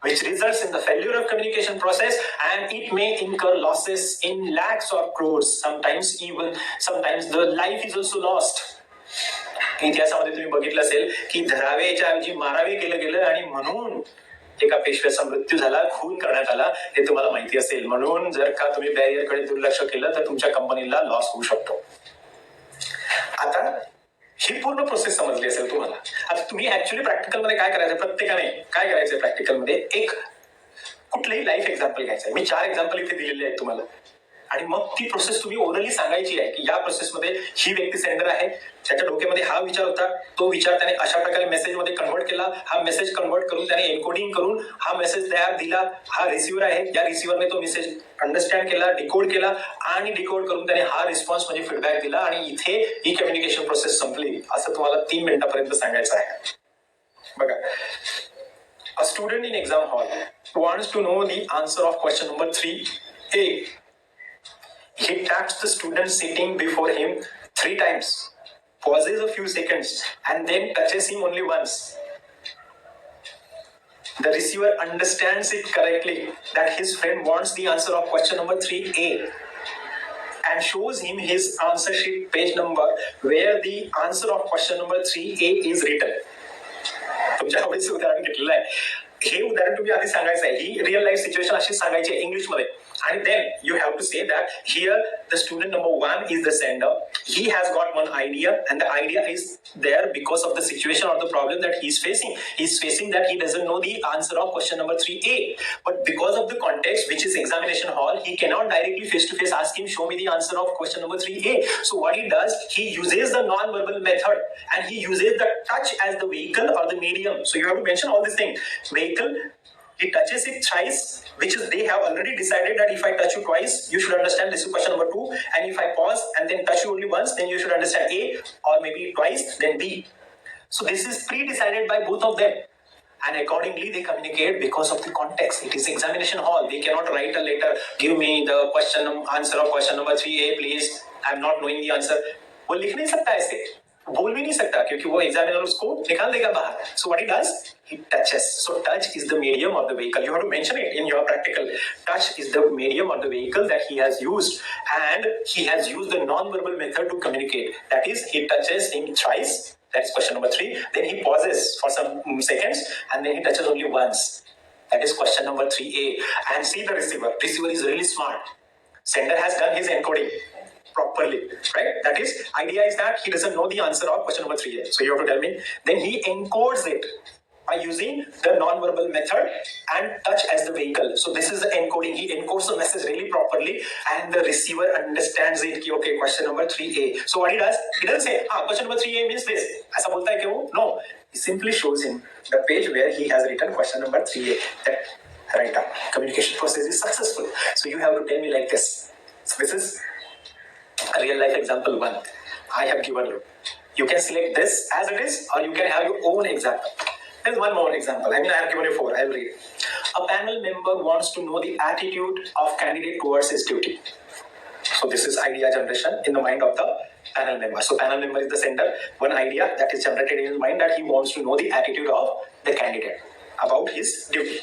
[SPEAKER 1] which results in the failure of communication process, and it may incur losses in lakhs or crores. Sometimes the life is also lost. इतिहासामध्ये तुम्ही बघितलं असेल की धरावेच्या ऐवजी मारावे केलं गेलं, आणि म्हणून एका पेशव्याचा मृत्यू झाला, खून करण्यात आला, हे तुम्हाला माहिती असेल. म्हणून जर का तुम्ही बॅरियरकडे दुर्लक्ष केलं तर तुमच्या कंपनीला लॉस होऊ शकतो. आता ही पूर्ण प्रोसेस समजली असेल तुम्हाला. आता तुम्ही ऍक्च्युअली प्रॅक्टिकल मध्ये काय करायचं, प्रत्येकाने काय करायचंय प्रॅक्टिकल मध्ये, एक कुठलंही लाईफ एक्झाम्पल घ्यायचं. मी 4 एक्झाम्पल इथे दिलेले आहेत तुम्हाला, आणि मग ती प्रोसेस तुम्ही ओरली सांगायची आहे की या प्रोसेसमध्ये ही व्यक्ती सेंडर आहे, त्याच्या डोक्यामध्ये हा विचार होता, तो विचार त्याने अशा प्रकारे मेसेज मध्ये कन्व्हर्ट केला, हा मेसेज कन्व्हर्ट करून त्याने एन्कोडिंग करून हा मेसेज तयार दिला, हा रिसिव्हर आहे, या रिसिव्हरने तो मेसेज अंडरस्टँड केला, डिकोड केला, आणि डिकोड करून त्याने हा रिस्पॉन्स म्हणजे फीडबॅक दिला, आणि इथे ही कम्युनिकेशन प्रोसेस संपली. असं तुम्हाला 3 मिनिटापर्यंत सांगायचं आहे. बघा, a student in exam hall wants to know the answer of question number 3A. He taps the student sitting before him 3 times, pauses a few seconds, and then touches him only once. The receiver understands it correctly that his friend wants the answer of question number 3A, and shows him his answer sheet page number where the answer of question number 3A is written. तुमच्या आवडीचं उदाहरण घेतलेलं आहे. हे उदाहरण तुम्ही आधी सांगायचं आहे. ही रिअल लाईफ सिच्युएशन अशी सांगायची आहे इंग्लिशमध्ये, आणि then you have to say that here the student number 1 is the sender. He has got one idea, and the idea is there because of the situation or the problem that he is facing. He is facing that he doesn't know the answer of question number 3A, but because of the context, which is examination hall, he cannot directly face to face ask him, show me the answer of question number 3A. So what he does, he uses the non-verbal method, and he uses the touch as the vehicle or the medium. So you have to mention all these things. Vehicle, he touches it thrice, which is they have already decided that if I touch you twice, you should understand this is question number 2, and if I pause and then touch you only once, then you should understand A, or maybe twice, then B. So this is pre-decided by both of them, and accordingly they communicate because of the context. It is examination hall. They cannot write a letter, give me the answer of question number 3A, please. I'm not knowing the answer. वो लिख नहीं सकता ऐसे, बोल भी नहीं सकता, क्योंकि वो एग्जामिनर उसको निकाल देगा बाहर. So what he does, he touches. So touch is the medium of the vehicle. You have to mention it in your practical. Touch is the medium of the vehicle that he has used, and he has used the non-verbal method to communicate. That is, he touches him thrice. That's question number 3. Then he pauses for some seconds, and then he touches only once. That is question number 3A. And see the receiver. Receiver is really smart. Sender has done his encoding properly, right? That is, idea is that he doesn't know the answer of question number 3A. So you have to tell me. Then he encodes it by using the non-verbal method and touch as the vehicle. So this is the encoding. He encodes the message really properly and the receiver understands it. Okay, question number 3A. So what he does, he doesn't say, question number 3A means this. ऐसा बोलता है क्या वो? No. He simply shows him the page where he has written question number 3A. That right up. Communication process is successful. So you have to tell me like this. So this is a real life example 1 I have given you. You can select this as it is or you can have your own example. There's one more example. I have given you 4. I'll read. A panel member wants to know the attitude of candidate towards his duty. So this is idea generation in the mind of the panel member. So panel member is the sender. One idea that is generated in his mind that he wants to know the attitude of the candidate about his duty.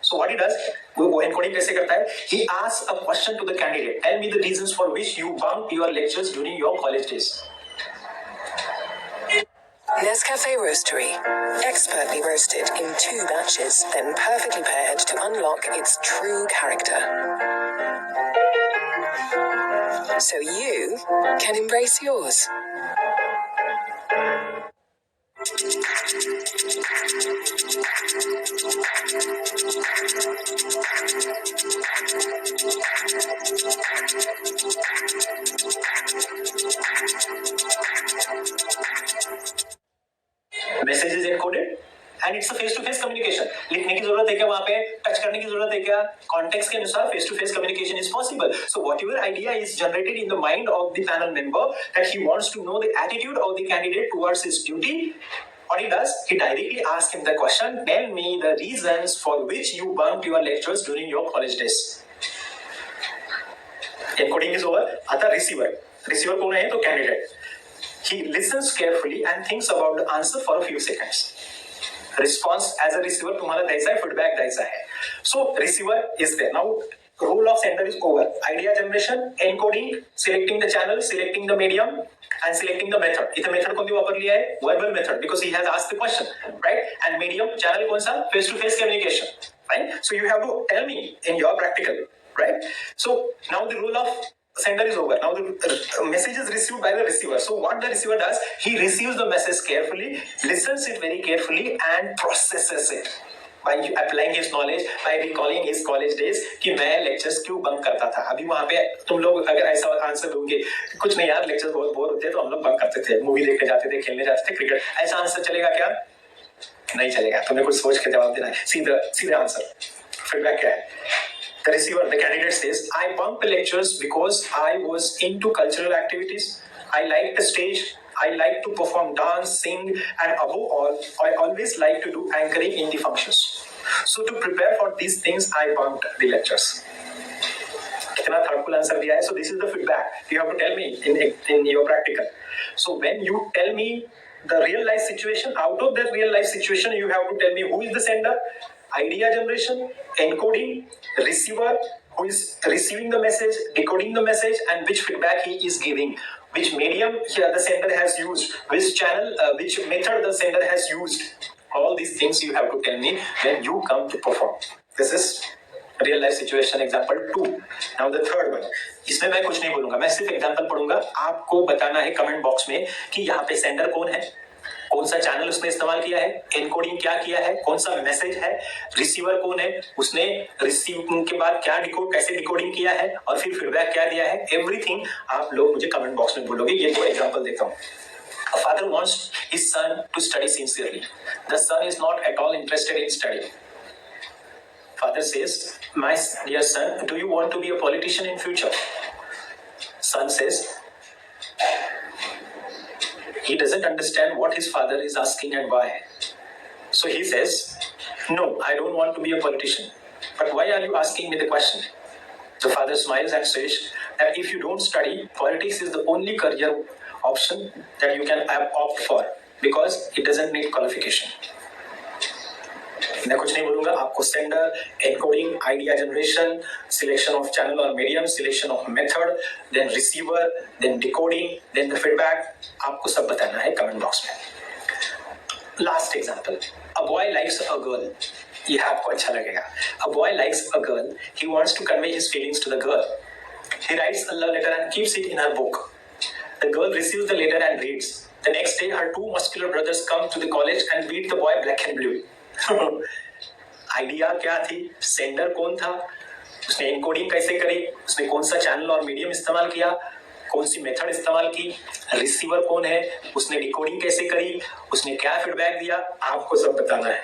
[SPEAKER 1] So what he does, वो encoding कैसे करता है? He asks a question to the candidate. Tell me the reasons for which you bunked your lectures during your college days.
[SPEAKER 2] Nescafe Roastery. Expertly roasted in 2 batches, then perfectly paired to unlock its true character. So you can embrace yours.
[SPEAKER 1] Message is encoded and it's a face to face communication. लिखने की जरूरत है क्या वहां पे, touch करने की जरूरत है क्या? कॉन्टेक्स्ट के अनुसार face to face communication is possible. So whatever idea is generated in the mind of the panel member that he wants to know the attitude of the candidate towards his duty, what he does, he directly asks him the question, tell me the reasons for which you bunked your lectures during your college days. Encoding is over. आता receiver. Receiver कौन है? तो candidate. He listens carefully and thinks about the answer for a few seconds. Response as a receiver तुम्हाला द्यायचा है, feedback द्यायचा है. So receiver is there. Now role of sender is over. Idea generation, encoding, selecting the channel, selecting the medium and selecting the method. इथे method कोणती वापरली आहे? Verbal method because he has asked the question, right? And medium channel कौन सा? Face to face communication, right? So you have to tell me in your practical, right? So now the role of sender is over. Now the message is received by the receiver. So what the receiver does, he receives the message carefully, listens it very carefully and processes it by applying his knowledge, by recalling his college days कि मैं lectures क्यों bunk करता था. अभी वहाँ पे तुम लोग अगर ऐसा आंसर दोगे कुछ नहीं यार, lectures बहुत बोर होते हैं तो हम लोग bunk करते थे, मूवी देखने जाते थे, खेलने जाते थे, क्रिकेट, ऐसा आंसर चलेगा क्या? नहीं चलेगा. तुम्हें कुछ सोच के जवाब देना है. सीधा आंसर. फीडबैक क्या है? The receiver, the candidate says, I bunked the lectures because I was into cultural activities. I liked the stage. I like to perform dance, sing, and above all, I always like to do anchoring in the functions. So to prepare for these things, I bunked the lectures. कितना thoughtful answer दिया है. So this is the feedback. You have to tell me in your practical. So when you tell me the real life situation, out of that real life situation, you have to tell me who is the sender, idea generation, encoding, receiver, who is receiving the message, decoding the message, and which feedback he is giving, which medium here the sender has used, which channel, which method the sender has used. All these things you have to tell me when you come to perform. This is real life situation example 2. Now the third one. इसमें मैं कुछ नहीं बोलूंगा, मैं सिर्फ example पढ़ूंगा. आपको बताना है कमेंट बॉक्स में कि यहाँ पे सेंडर कौन है, कौन सा चैनल उसने इस्तेमाल किया है, एनकोडिंग क्या किया है, कौन सा मैसेज है, रिसीवर कौन है, उसने रिसीव के बाद क्या डिकोड, कैसे डिकोडिंग किया है और फिर फीडबैक क्या दिया है. एवरीथिंग आप लोग मुझे कमेंट बॉक्स में बोलोगे. ये दो एग्जांपल देता हूँ. A father wants his son to study sincerely. The son is not at all interested in study. Father says, my dear son, do you want to be a politician in future? Son says, he doesn't understand what his father is asking and why. So he says, no, I don't want to be a politician. But why are you asking me the question? The father smiles and says that if you don't study, politics is the only career option that you can opt for because it doesn't need qualification. मैं कुछ नहीं बोलूंगा. आपको sender, encoding, idea generation, selection of channel और medium, selection of method, then receiver, then decoding, then the feedback, आपको सब बताना है कमेंट बॉक्स में. Last example. A boy likes a girl. ये आपको अच्छा लगेगा. A boy likes a girl. He wants to convey his feelings to the girl. He writes a love letter and keeps it in her book. The girl receives the letter and reads. The next day, her two muscular brothers come to the college and beat the boy black and blue. Idea क्या थी, sender कौन था, उसने encoding कैसे करी, उसने कौन सा channel और medium इस्तेमाल KIA, कौन C method इस्तेमाल की, रिसीवर कौन है, उसने डिकोडिंग कैसे करी, उसने क्या फीडबैक दिया, आपको सब बताना है.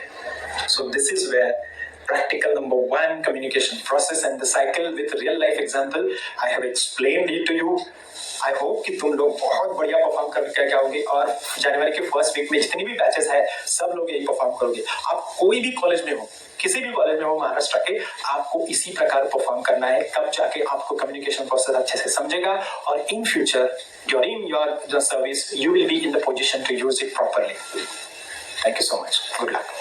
[SPEAKER 1] So this is where practical number 1 communication process and the cycle with real life example I have explained it to you. I hope कि तुम लोग बहुत बढ़िया परफॉर्म करके आओगे और जनवरी के फर्स्ट वीक में जितनी भी बैचेस है सब लोग यही परफॉर्म करोगे. आप कोई भी कॉलेज में हो, किसी भी कॉलेज में हो महाराष्ट्र के, आपको इसी प्रकार परफॉर्म करना है. तब जाके आपको कम्युनिकेशन प्रोसेस अच्छे से समझेगा और in future during your service you will be in the position to use it properly. Thank you so much. Good luck.